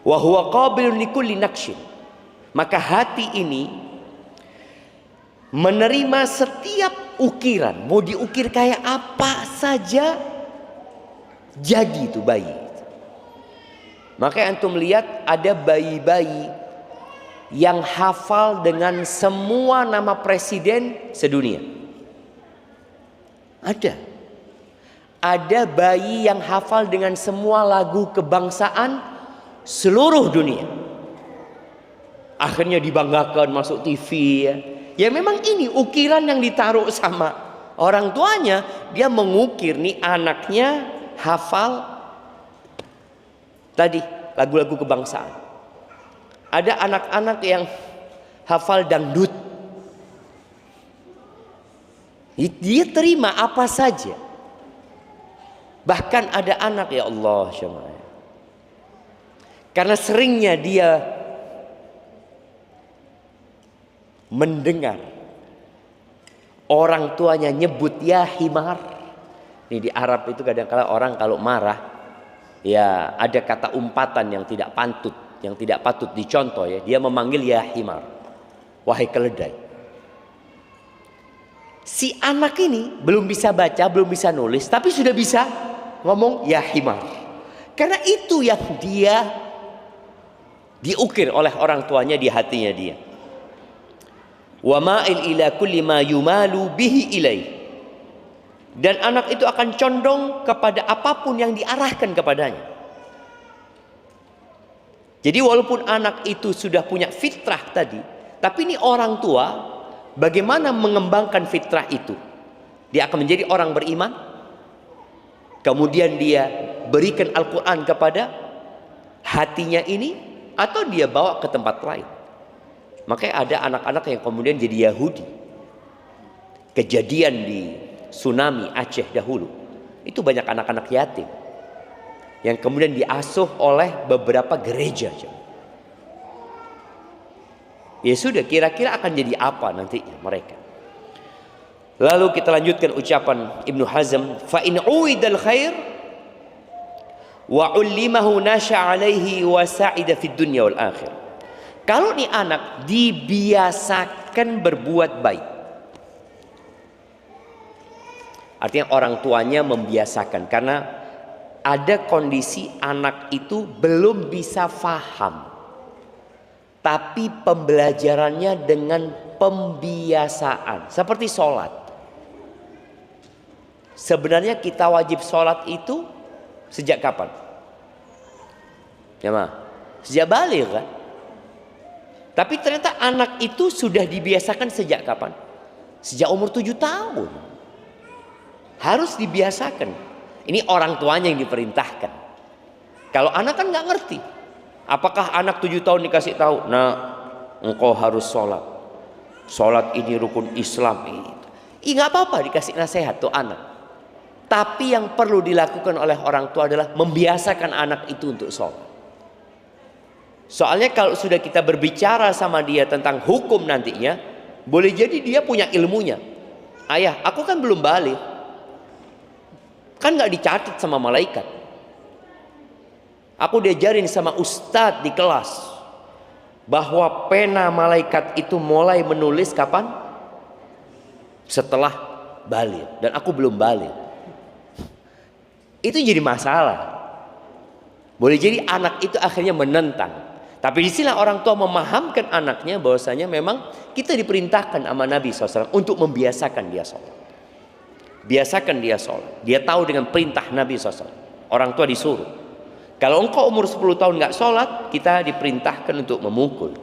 A: Wa huwa qabilun likulli naqshin. Maka hati ini menerima setiap ukiran, mau diukir kayak apa saja jadi itu bayi. Maka antum lihat ada bayi-bayi yang hafal dengan semua nama presiden sedunia. Ada bayi yang hafal dengan semua lagu kebangsaan seluruh dunia. Akhirnya dibanggakan masuk TV ya. Ya memang ini ukiran yang ditaruh sama orang tuanya. Dia mengukir nih anaknya hafal tadi lagu-lagu kebangsaan. Ada anak-anak yang hafal dangdut. Dia terima apa saja. Bahkan ada anak, ya Allah, karena seringnya dia mendengar orang tuanya nyebut ya himar. Ini di Arab itu kadang-kala orang kalau marah, ya ada kata umpatan yang tidak patut dicontoh ya. Dia memanggil ya himar, wahai keledai. Si anak ini belum bisa baca, belum bisa nulis, tapi sudah bisa ngomong ya himar. Karena itu yang dia diukir oleh orang tuanya di hatinya dia. Wa ma'il ila kulli ma yumalu bihi ilai. Dan anak itu akan condong kepada apapun yang diarahkan kepadanya. Jadi walaupun anak itu sudah punya fitrah tadi, tapi ini orang tua bagaimana mengembangkan fitrah itu? Dia akan menjadi orang beriman, kemudian dia berikan Al-Quran kepada hatinya ini, atau dia bawa ke tempat lain. Makanya ada anak-anak yang kemudian jadi Yahudi. Kejadian di tsunami Aceh dahulu, itu banyak anak-anak yatim yang kemudian diasuh oleh beberapa gereja. Ya sudah, kira-kira akan jadi apa nantinya mereka. Lalu kita lanjutkan ucapan Ibnu Hazm, fa in uidal khair wa ullimahu nasha alaihi wa sa'ida fid dunya wal akhir. Kalau nih anak dibiasakan berbuat baik, artinya orang tuanya membiasakan, karena ada kondisi anak itu belum bisa faham, tapi pembelajarannya dengan pembiasaan. Seperti sholat. Sebenarnya kita wajib sholat itu sejak kapan? Ya mah, sejak balik kan? Tapi ternyata anak itu sudah dibiasakan sejak kapan? Sejak umur 7 tahun. Harus dibiasakan. Ini orang tuanya yang diperintahkan. Kalau anak kan nggak ngerti. Apakah anak 7 tahun dikasih tahu, nah engkau harus sholat. Sholat ini rukun Islam. Nggak apa-apa dikasih nasihat tuh anak. Tapi yang perlu dilakukan oleh orang tua adalah membiasakan anak itu untuk sholat. Soalnya kalau sudah kita berbicara sama dia tentang hukum nantinya, boleh jadi dia punya ilmunya. Ayah, aku kan belum balik. Kan nggak dicatat sama malaikat. Aku diajarin sama ustadz di kelas bahwa pena malaikat itu mulai menulis kapan? Setelah balik. Dan aku belum balik. Itu jadi masalah. Boleh jadi anak itu akhirnya menentang. Tapi di sini orang tua memahamkan anaknya bahwasanya memang kita diperintahkan sama Nabi SAW untuk membiasakan dia sholat. Biasakan dia sholat. Dia tahu dengan perintah Nabi SAW. Orang tua disuruh. Kalau engkau umur 10 tahun nggak sholat, kita diperintahkan untuk memukul.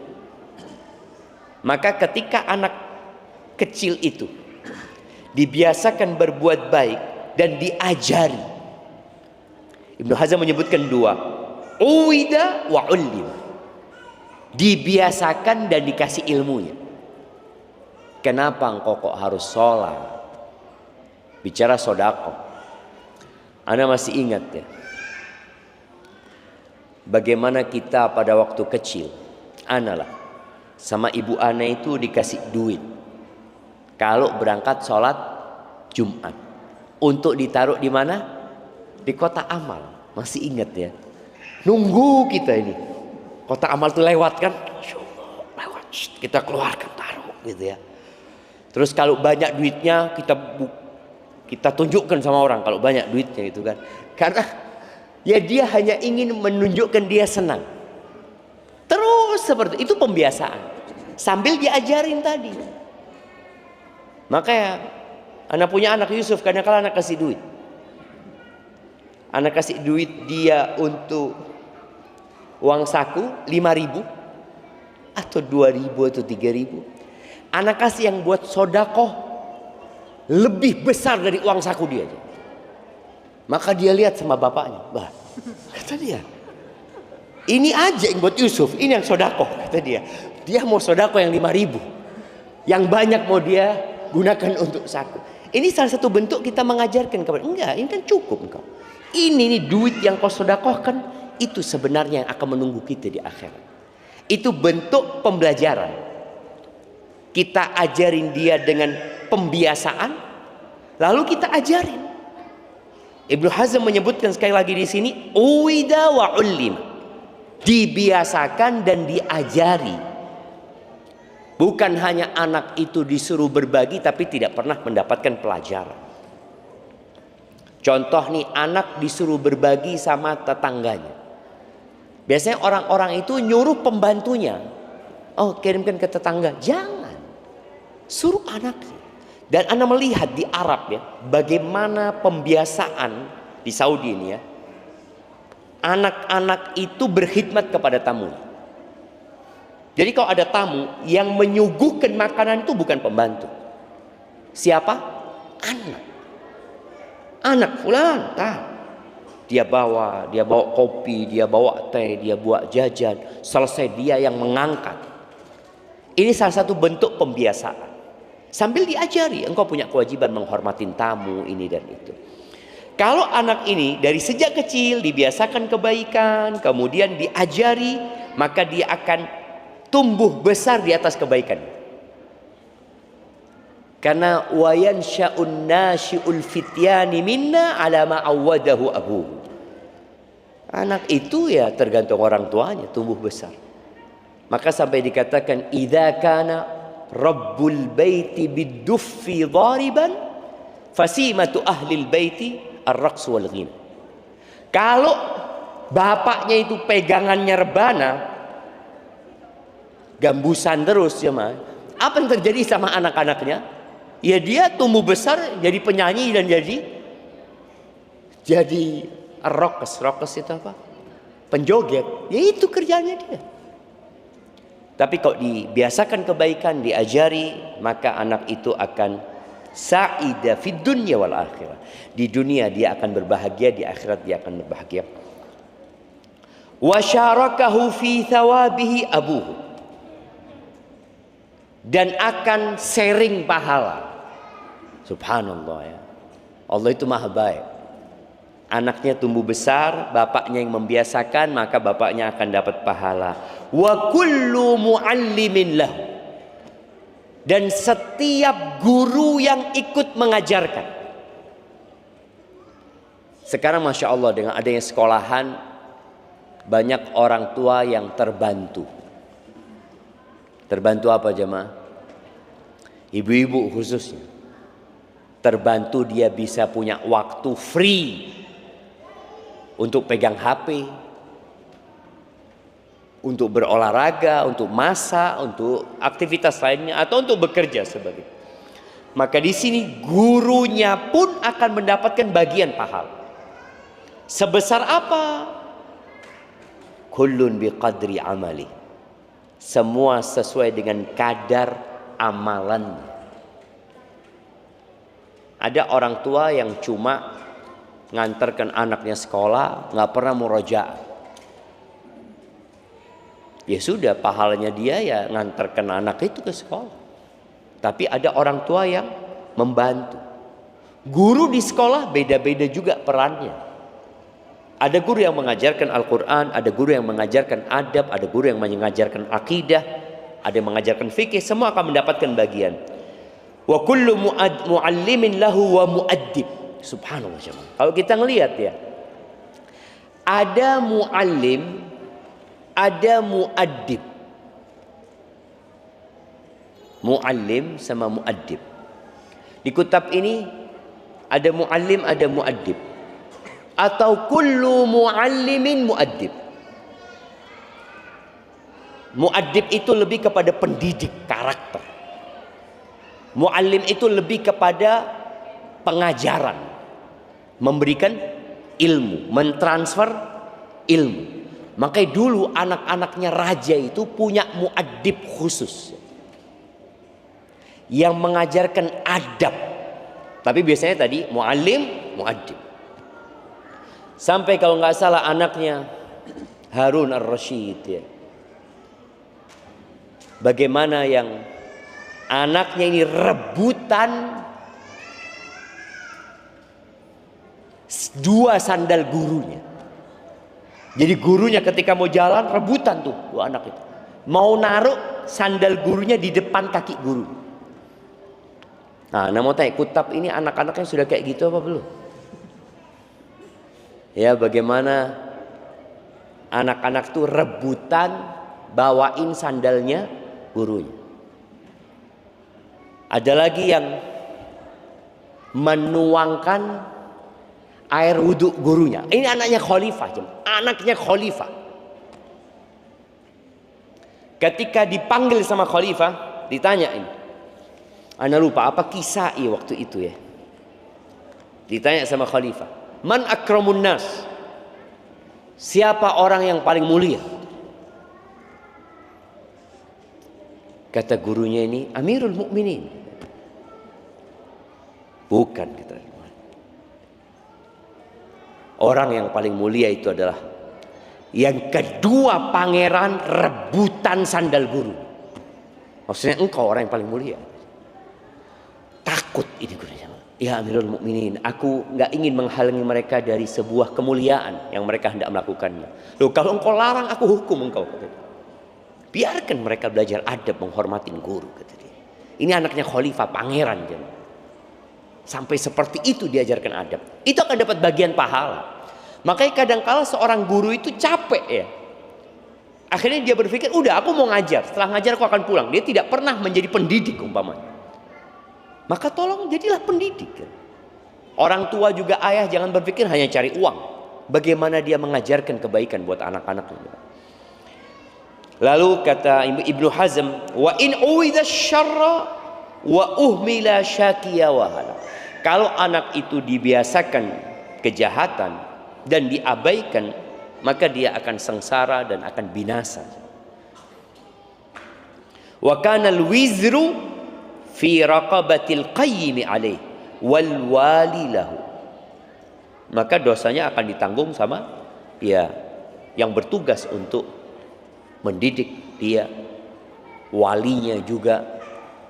A: Maka ketika anak kecil itu dibiasakan berbuat baik dan diajari, Ibnu Hazm menyebutkan 2, uwida wa ullim. Dibiasakan dan dikasih ilmunya. Kenapa engkau kok harus sholat? Bicara sodako. Ana masih ingat ya, bagaimana kita pada waktu kecil, ana lah sama ibu ana itu dikasih duit kalau berangkat sholat Jumat untuk ditaruh di mana? Di kotak amal. Masih ingat ya? Nunggu kita ini kotak amal tuh lewat kan? Lewat, kita keluarkan taruh gitu ya. Terus kalau banyak duitnya kita tunjukkan sama orang kalau banyak duitnya itu kan. Karena ya dia hanya ingin menunjukkan dia senang. Terus seperti itu pembiasaan. Sambil diajarin tadi. Makanya anak punya anak Yusuf, kadang-kadang anak kasih duit. Anak kasih duit dia untuk uang saku 5.000 atau 2.000 atau 3.000. Anak kasih yang buat sodakoh lebih besar dari uang saku dia aja. Maka dia lihat sama bapaknya, bah, kata dia, ini aja yang buat Yusuf, ini yang sodakoh, kata dia. Dia mau sodakoh yang 5.000, yang banyak mau dia gunakan untuk saku. Ini salah satu bentuk kita mengajarkan kepada, enggak, ini kan cukup engkau. Ini nih duit yang kau sodakohkan, itu sebenarnya yang akan menunggu kita di akhirat. Itu bentuk pembelajaran. Kita ajarin dia dengan pembiasaan, lalu kita ajarin. Ibnu Hazm menyebutkan sekali lagi di sini, uwida wa ullim. Dibiasakan dan diajari. Bukan hanya anak itu disuruh berbagi tapi tidak pernah mendapatkan pelajaran. Contoh nih, anak disuruh berbagi sama tetangganya. Biasanya orang-orang itu nyuruh pembantunya, oh kirimkan ke tetangga. Jangan, suruh anaknya. Dan Anda melihat di Arab ya, bagaimana pembiasaan di Saudi ini ya, anak-anak itu berkhidmat kepada tamu. Jadi kalau ada tamu, yang menyuguhkan makanan itu bukan pembantu. Siapa? Anak. Anak fulan, dia bawa kopi, dia bawa teh, dia buat jajan. Selesai dia yang mengangkat. Ini salah satu bentuk pembiasaan. Sambil diajari, engkau punya kewajiban menghormati tamu ini dan itu. Kalau anak ini dari sejak kecil dibiasakan kebaikan, kemudian diajari, maka dia akan tumbuh besar di atas kebaikan. Karena wayan sya'un nasyi'ul fityani minna ala ma awwadahu abu. Anak itu ya tergantung orang tuanya tumbuh besar. Maka sampai dikatakan idza kana rabbul baiti bid-duffi dhariban fasimatu ahlil baiti ar-raqs wal ghina. Kalau bapaknya itu pegangannya rebana, gambusan terus ya mah. Apa yang terjadi sama anak-anaknya? Ya dia tumbuh besar jadi penyanyi dan jadi rockers itu apa? Penjoget. Ya itu kerjanya dia. Tapi kalau dibiasakan kebaikan, diajari, maka anak itu akan sa'ida fid dunya wal akhirah. Di dunia dia akan berbahagia, di akhirat dia akan berbahagia. Wa syarakahu fi thawabihi abuhu. Dan akan sharing pahala. Subhanallah ya. Allah itu maha baik. Anaknya tumbuh besar, bapaknya yang membiasakan, maka bapaknya akan dapat pahala. Wa kullu muallimin lahu. Dan setiap guru yang ikut mengajarkan. Sekarang Masya Allah dengan adanya sekolahan, banyak orang tua yang terbantu. Terbantu apa jemaah? Ibu-ibu khususnya. Terbantu dia bisa punya waktu free untuk pegang HP, untuk berolahraga, untuk masak, untuk aktivitas lainnya, atau untuk bekerja sebagai. Maka di sini gurunya pun akan mendapatkan bagian pahala. Sebesar apa? Kullun biqadri amali. Semua sesuai dengan kadar amalannya. Ada orang tua yang cuma ngantarkan anaknya sekolah, nggak pernah murojaah. Ya sudah, pahalanya dia ya ngantarkan anak itu ke sekolah. Tapi ada orang tua yang membantu. Guru di sekolah beda-beda juga perannya. Ada guru yang mengajarkan Al-Quran, ada guru yang mengajarkan adab, ada guru yang mengajarkan akidah, ada yang mengajarkan fikih, semua akan mendapatkan bagian. Wa kullu muallimin lahu wa muaddib. Subhanallah jemaah. Kalau kita ngelihat ya, ada muallim, ada muaddib. Muallim sama muaddib. Di kitab ini ada muallim, ada muaddib. Atau kullu muallimin muaddib. Muaddib itu lebih kepada pendidik karakter. Muallim itu lebih kepada pengajaran, memberikan ilmu, mentransfer ilmu. Makanya dulu anak-anaknya raja itu punya muaddib khusus yang mengajarkan adab. Tapi biasanya tadi muallim, muaddib. Sampai kalau nggak salah anaknya Harun ar-Rasyid ya. Bagaimana yang anaknya ini rebutan 2 sandal gurunya. Jadi gurunya ketika mau jalan rebutan tuh 2 anak itu. Mau naruh sandal gurunya di depan kaki guru. Nah, mau tanya kutab ini anak-anaknya sudah kayak gitu apa belum? Ya, bagaimana anak-anak tuh rebutan bawain sandalnya gurunya. Ada lagi yang menuangkan air wudhu gurunya. Ini anaknya khalifah, anaknya khalifah. Ketika dipanggil sama khalifah, ditanyain, ana lupa apa kisah waktu itu ya. Ditanya sama khalifah, man akramun nas? Siapa orang yang paling mulia? Kata gurunya ini, Amirul Mukminin. Bukan, kata orang yang paling mulia itu adalah yang kedua pangeran rebutan sandal guru. Maksudnya engkau orang yang paling mulia. Takut ini gurunya. Ya Amirul Mukminin, aku nggak ingin menghalangi mereka dari sebuah kemuliaan yang mereka hendak melakukannya. Loh, kalau engkau larang, aku hukum engkau. Biarkan mereka belajar adab, menghormatin guru. Kata dia. Ini anaknya khalifah, pangeran. Sampai seperti itu diajarkan adab. Itu akan dapat bagian pahala. Makanya kadang-kala seorang guru itu capek ya. Akhirnya dia berpikir, udah aku mau ngajar. Setelah ngajar aku akan pulang. Dia tidak pernah menjadi pendidik umpamanya. Maka tolong jadilah pendidik. Orang tua juga ayah jangan berpikir hanya cari uang. Bagaimana dia mengajarkan kebaikan buat anak-anaknya. Lalu kata Ibnu Hazm, wa in uwidha syarra wa uhmila syakiya wahala. Kalau anak itu dibiasakan kejahatan dan diabaikan, maka dia akan sengsara dan akan binasa. Wa kana al-wizru fi raqabatil qayyim alaih wal wali lahu. Maka dosanya akan ditanggung sama ya yang bertugas untuk mendidik dia, walinya juga.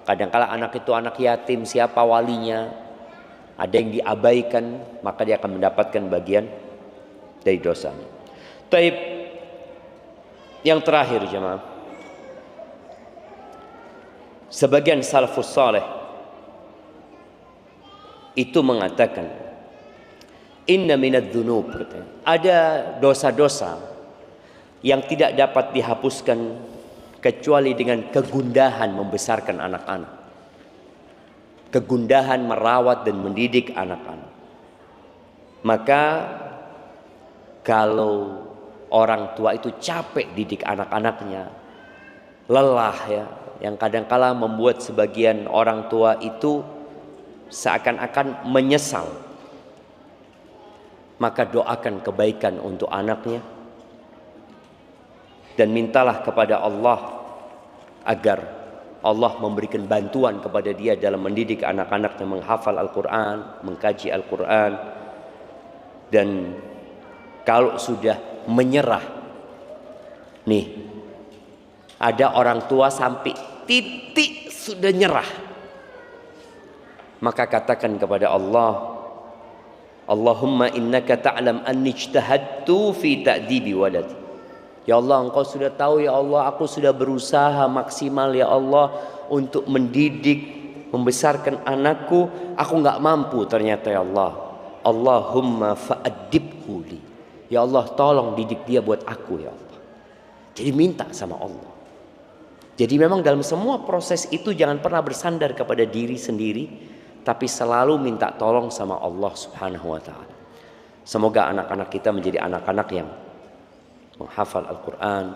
A: Kadang-kala anak itu anak yatim, siapa walinya? Ada yang diabaikan, maka dia akan mendapatkan bagian dari dosanya. Taib. Yang terakhir jemaah, sebagian salafus saleh itu mengatakan, inna minadz dzunub, ada dosa-dosa yang tidak dapat dihapuskan kecuali dengan kegundahan membesarkan anak-anak, kegundahan merawat dan mendidik anak-anak. Maka kalau orang tua itu capek didik anak-anaknya, lelah ya, yang kadang-kala membuat sebagian orang tua itu seakan-akan menyesal, maka doakan kebaikan untuk anaknya dan mintalah kepada Allah agar Allah memberikan bantuan kepada dia dalam mendidik anak-anaknya menghafal Al-Quran, mengkaji Al-Quran. Dan kalau sudah menyerah, nih ada orang tua sampai titik sudah nyerah, maka katakan kepada Allah, Allahumma innaka ta'lam anni ijtahadtu fi ta'dibi waladi. Ya Allah, engkau sudah tahu ya Allah, aku sudah berusaha maksimal ya Allah untuk mendidik, membesarkan anakku. Aku nggak mampu ternyata ya Allah. Allahumma fa'adibhu li. Ya Allah, tolong didik dia buat aku ya Allah. Jadi minta sama Allah. Jadi memang dalam semua proses itu jangan pernah bersandar kepada diri sendiri, tapi selalu minta tolong sama Allah Subhanahu wa ta'ala. Semoga anak-anak kita menjadi anak-anak yang menghafal Al-Quran,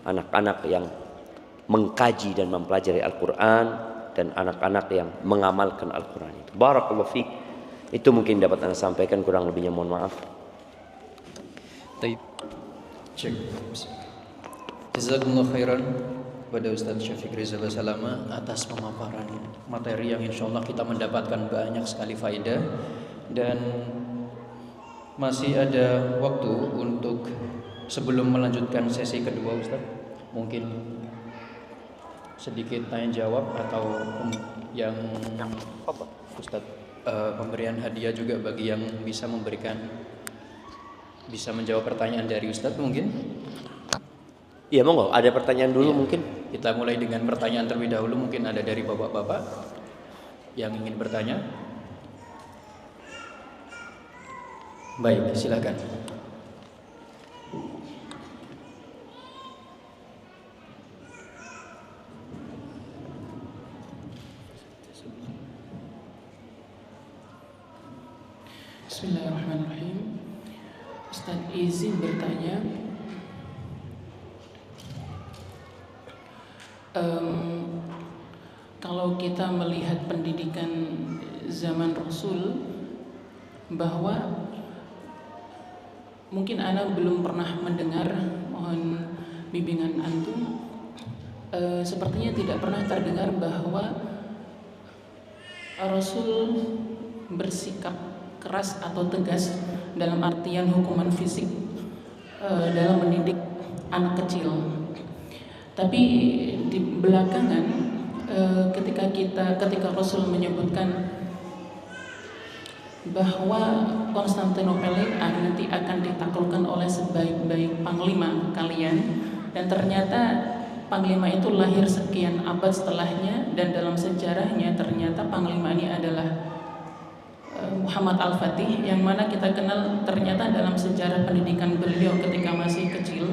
A: anak-anak yang mengkaji dan mempelajari Al-Quran, dan anak-anak yang mengamalkan Al-Quran itu. Barakallahu fiik. Itu mungkin dapat Anda sampaikan, kurang lebihnya mohon maaf.
B: Baik. Cek. Jazakumullah khairan kepada Ustaz Syafiq Rizal Salama atas pemaparan materi yang insyaallah kita mendapatkan banyak sekali faedah, dan masih ada waktu untuk sebelum melanjutkan sesi kedua Ustaz, mungkin sedikit tanya jawab atau yang Ustaz pemberian hadiah juga bagi yang bisa menjawab pertanyaan dari Ustaz mungkin.
A: Iya monggo, ada pertanyaan dulu ya. Mungkin
B: kita mulai dengan pertanyaan terlebih dahulu, mungkin ada dari bapak-bapak yang ingin bertanya. Baik, silakan.
C: Bismillahirrahmanirrahim. Ustaz izin bertanya, kalau kita melihat pendidikan zaman Rasul, bahwa mungkin Ana belum pernah mendengar, mohon bimbingan antum, sepertinya tidak pernah terdengar bahwa Rasul bersikap keras atau tegas dalam artian hukuman fisik dalam mendidik anak kecil. Tapi di belakangan ketika Rasul menyebutkan bahwa Konstantinopel nanti akan ditaklukkan oleh sebaik-baik panglima kalian, dan ternyata panglima itu lahir sekian abad setelahnya, dan dalam sejarahnya ternyata panglima ini adalah Muhammad Al-Fatih, yang mana kita kenal ternyata dalam sejarah pendidikan beliau ketika masih kecil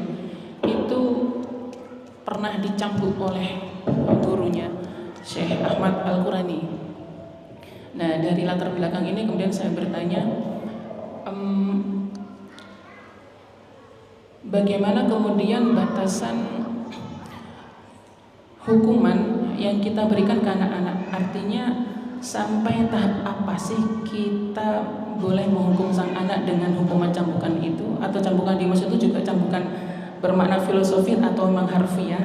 C: itu pernah dicambuk oleh gurunya Syekh Ahmad Al-Qurani. Nah, dari latar belakang ini kemudian saya bertanya, bagaimana kemudian batasan hukuman yang kita berikan ke anak-anak? Artinya sampai tahap apa sih kita boleh menghukum sang anak dengan hukuman cambukan itu? Atau cambukan dimaksud itu juga cambukan bermakna filosofis atau memang harfiah?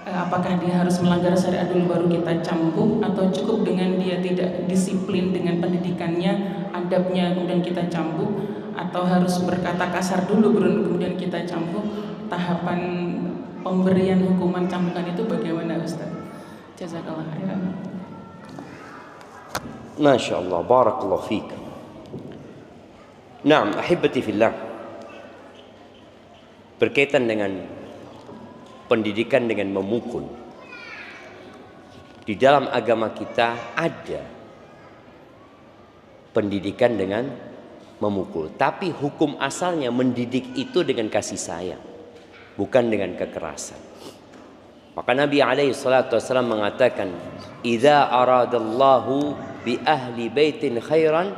C: Apakah dia harus melanggar syariat dulu baru kita cambuk, atau cukup dengan dia tidak disiplin dengan pendidikannya, adabnya, kemudian kita cambuk, atau harus berkata kasar dulu baru kemudian kita cambuk? Tahapan pemberian hukuman cambukan itu bagaimana, Ustaz? Jazakallah khairan.
A: Masya Allah, barakallahu fiik. Naam, ahibati fillah. Berkaitan dengan pendidikan dengan memukul, di dalam agama kita ada pendidikan dengan memukul, tapi hukum asalnya mendidik itu dengan kasih sayang, bukan dengan kekerasan. Maka Nabi alaihi salatu wasallam mengatakan, "Idza aradallahu bi ahli baitin khairan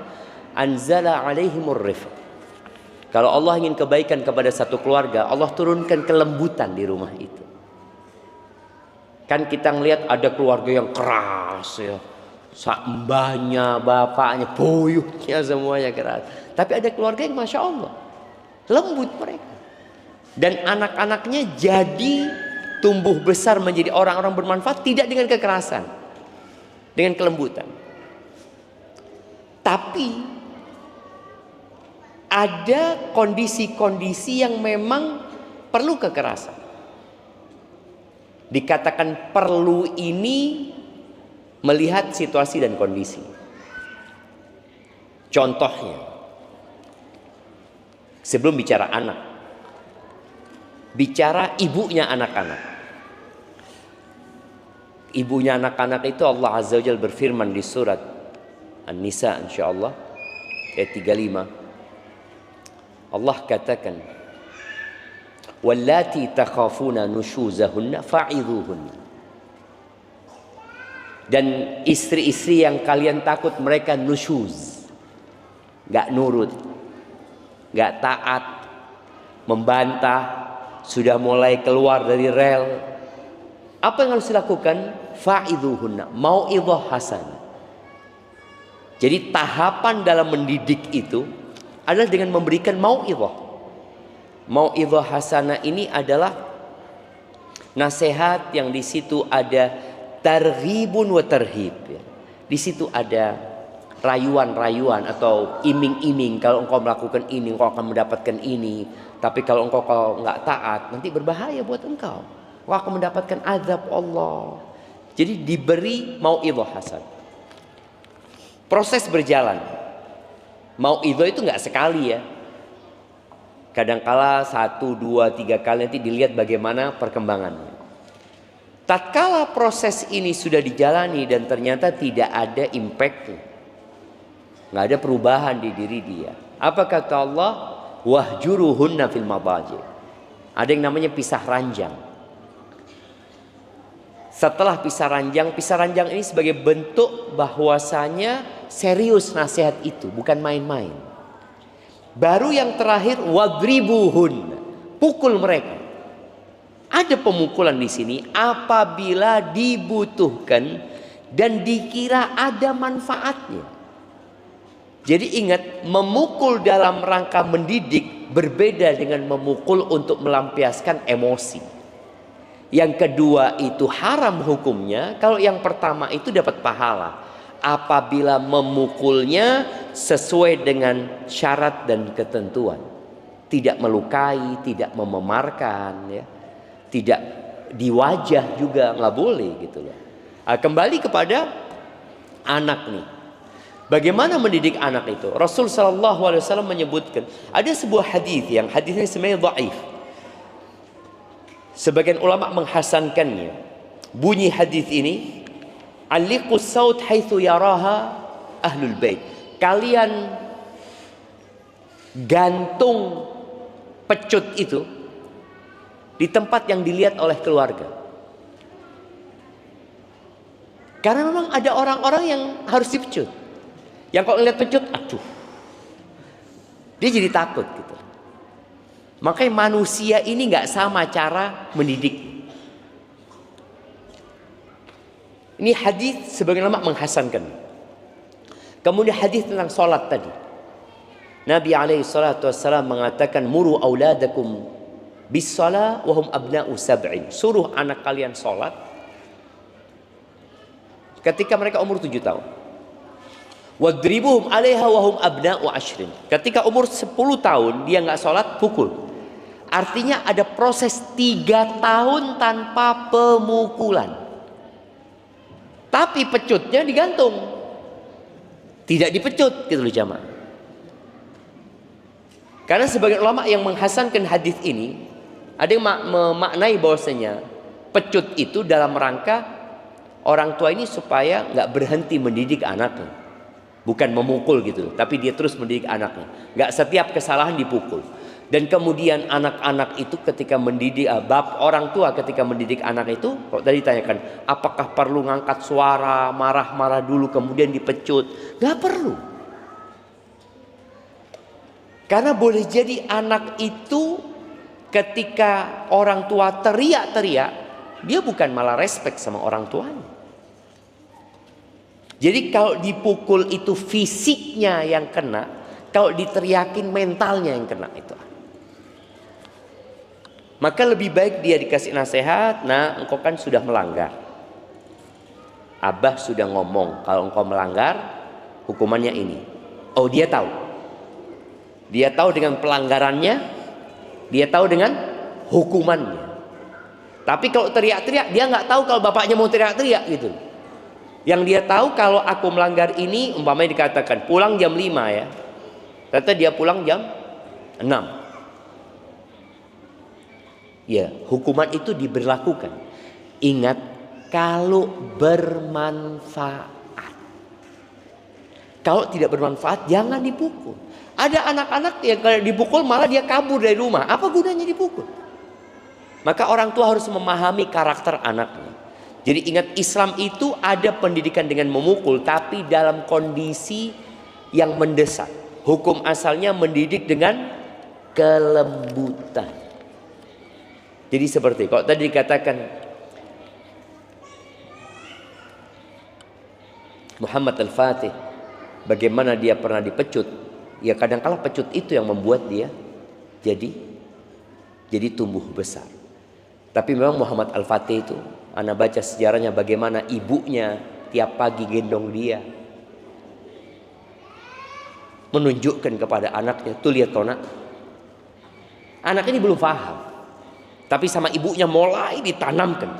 A: anzala alaihimur rifq." Kalau Allah ingin kebaikan kepada satu keluarga, Allah turunkan kelembutan di rumah itu. Kan kita ngelihat ada keluarga yang keras ya, mbahnya, bapaknya, buyutnya semuanya keras. Tapi ada keluarga yang Masya Allah lembut mereka, dan anak-anaknya jadi tumbuh besar menjadi orang-orang bermanfaat, tidak dengan kekerasan, dengan kelembutan. Tapi ada kondisi-kondisi yang memang perlu kekerasan. Dikatakan perlu ini melihat situasi dan kondisi. Contohnya, sebelum bicara anak, bicara ibunya anak-anak. Ibunya anak-anak itu Allah Azza wa Jalla berfirman di surat An-Nisa insyaallah ayat 35. Allah katakan, "Wallati takhafuna nushuzahunna fa'idhuhunna." Dan istri-istri yang kalian takut mereka nusyuz, enggak nurut, enggak taat, membantah, sudah mulai keluar dari rel, apa yang harus dilakukan? Fa'idhuhunna, mau'idhah hasanah. Jadi tahapan dalam mendidik itu adalah dengan memberikan mau'idhah. Mau'idhah hasanah ini adalah nasihat yang di situ ada targhibun wa tarhib. Di situ ada rayuan-rayuan atau iming-iming, kalau engkau melakukan ini engkau akan mendapatkan ini, tapi kalau engkau nggak taat nanti berbahaya buat engkau akan mendapatkan azab Allah. Jadi diberi mau'idhah hasan. Proses berjalan. Mau'idhah itu nggak sekali ya. Kadangkala 1, 2, 3 kali, nanti dilihat bagaimana perkembangannya. Tatkala proses ini sudah dijalani dan ternyata tidak ada impact, nggak ada perubahan di diri dia. Apa kata Allah? Wahjuruhunna fil madaji. Ada yang namanya pisah ranjang. Setelah pisah ranjang ini sebagai bentuk bahwasanya serius nasihat itu, bukan main-main. Baru yang terakhir, wadribuhun, pukul mereka. Ada pemukulan di sini apabila dibutuhkan dan dikira ada manfaatnya. Jadi ingat, memukul dalam rangka mendidik berbeda dengan memukul untuk melampiaskan emosi. Yang kedua itu haram hukumnya. Kalau yang pertama itu dapat pahala apabila memukulnya sesuai dengan syarat dan ketentuan. Tidak melukai, tidak mememarkan, ya. Tidak di wajah juga nggak boleh gitu loh. Kembali kepada anak nih. Bagaimana mendidik anak itu? Rasul sallallahu alaihi wasallam menyebutkan ada sebuah hadis yang hadisnya sebenarnya dhaif. Sebagian ulama menghasankannya. Bunyi hadis ini, "Alliqus saut haitsu yaraha ahlul bait." Kalian gantung pecut itu di tempat yang dilihat oleh keluarga. Karena memang ada orang-orang yang harus dipecut. Yang kalau lihat pecut, aduh, dia jadi takut gitu. Makanya manusia ini nggak sama cara mendidik. Ini hadis sebagian ulama menghasankan. Kemudian hadis tentang sholat tadi. Nabi alaihi salatu wassalam mengatakan, muru auladakum bis shalah wa hum abna'u sab'in. Suruh anak kalian sholat ketika mereka umur 7 tahun. Wadribuhum 'alaiha wa hum abna'u 'ashrin. Ketika umur 10 tahun dia nggak sholat, pukul. Artinya ada proses 3 tahun tanpa pemukulan. Tapi pecutnya digantung. Tidak dipecut gitu loh jamaah. Karena sebagian ulama yang menghasankan hadis ini ada yang memaknai bahwasanya pecut itu dalam rangka orang tua ini supaya nggak berhenti mendidik anaknya. Bukan memukul gitu, tapi dia terus mendidik anaknya. Nggak setiap kesalahan dipukul. Dan kemudian anak-anak itu ketika mendidik, orang tua ketika mendidik anak itu, kalau tadi ditanyakan, apakah perlu ngangkat suara, marah-marah dulu kemudian dipecut? Nggak perlu. Karena boleh jadi anak itu ketika orang tua teriak-teriak, dia bukan malah respect sama orang tuanya. Jadi kalau dipukul itu fisiknya yang kena, kalau diteriakin mentalnya yang kena itu. Maka lebih baik dia dikasih nasihat, nah engkau kan sudah melanggar. Abah sudah ngomong, kalau engkau melanggar, hukumannya ini. Oh, dia tahu. Dia tahu dengan pelanggarannya, dia tahu dengan hukumannya. Tapi kalau teriak-teriak, dia nggak tahu kalau bapaknya mau teriak-teriak gitu. Yang dia tahu kalau aku melanggar ini, umpamanya dikatakan pulang jam 5 ya. Ternyata dia pulang jam 6. Ya, hukuman itu diberlakukan. Ingat, kalau bermanfaat. Kalau tidak bermanfaat, jangan dipukul. Ada anak-anak yang kalau dipukul malah dia kabur dari rumah. Apa gunanya dipukul? Maka orang tua harus memahami karakter anaknya. Jadi ingat, Islam itu ada pendidikan dengan memukul, tapi dalam kondisi yang mendesak. Hukum asalnya mendidik dengan kelembutan. Jadi seperti kalau tadi dikatakan Muhammad Al-Fatih, bagaimana dia pernah dipecut. Ya kadang-kala pecut itu yang membuat dia jadi tumbuh besar. Tapi memang Muhammad Al-Fatih itu, ana baca sejarahnya bagaimana ibunya tiap pagi gendong dia, menunjukkan kepada anaknya, tuh lihat tonak. Anak ini belum paham, tapi sama ibunya mulai ditanamkan.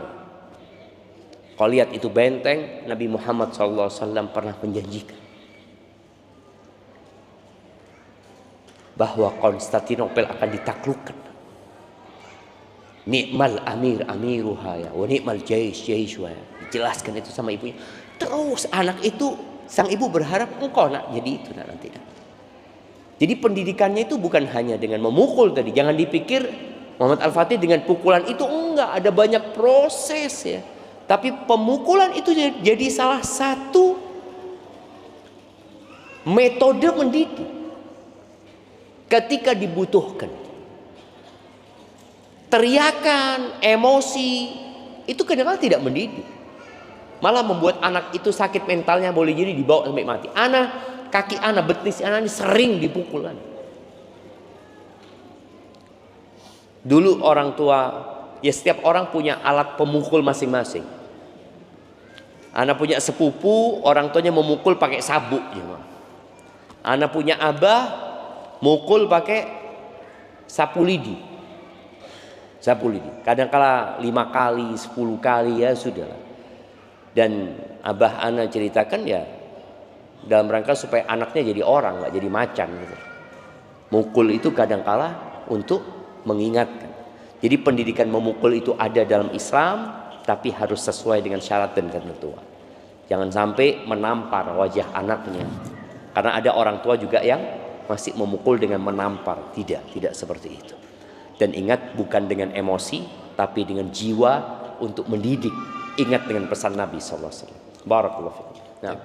A: Kalau lihat itu benteng, Nabi Muhammad SAW pernah menjanjikan bahwa Konstantinopel akan ditaklukkan. Ni'mal amir amiruha ya, wa ni'mal jaish jaishuha. Dijelaskan itu sama ibunya. Terus anak itu, sang ibu berharap engkau nak jadi itu nak nanti. Jadi pendidikannya itu bukan hanya dengan memukul tadi. Jangan dipikir Muhammad Al-Fatih dengan pukulan itu enggak, ada banyak proses ya. Tapi pemukulan itu jadi salah satu Metode mendidik ketika dibutuhkan. Teriakan, emosi itu kadang-kadang tidak mendidik. Malah membuat anak itu sakit mentalnya, boleh jadi dibawa sampai mati. Kaki anak, betis anak ini sering dipukul. Dulu orang tua, ya setiap orang punya alat pemukul masing-masing. Anak punya sepupu, orang tuanya memukul pakai sabuk. Anak punya abah, mukul pakai sapu lidi. Sapu lidi. Kadang-kala 5 kali, 10 kali ya sudah. Dan abah anak ceritakan ya dalam rangka supaya anaknya jadi orang, nggak jadi macan gitu. Mukul itu kadang-kala untuk mengingatkan. Jadi pendidikan memukul itu ada dalam Islam, tapi harus sesuai dengan syarat dan ketentuan. Jangan sampai menampar wajah anaknya. Karena ada orang tua juga yang masih memukul dengan menampar. Tidak seperti itu. Dan ingat, bukan dengan emosi, tapi dengan jiwa untuk mendidik. Ingat dengan pesan Nabi SAW. Barakallahu fikum. Nah.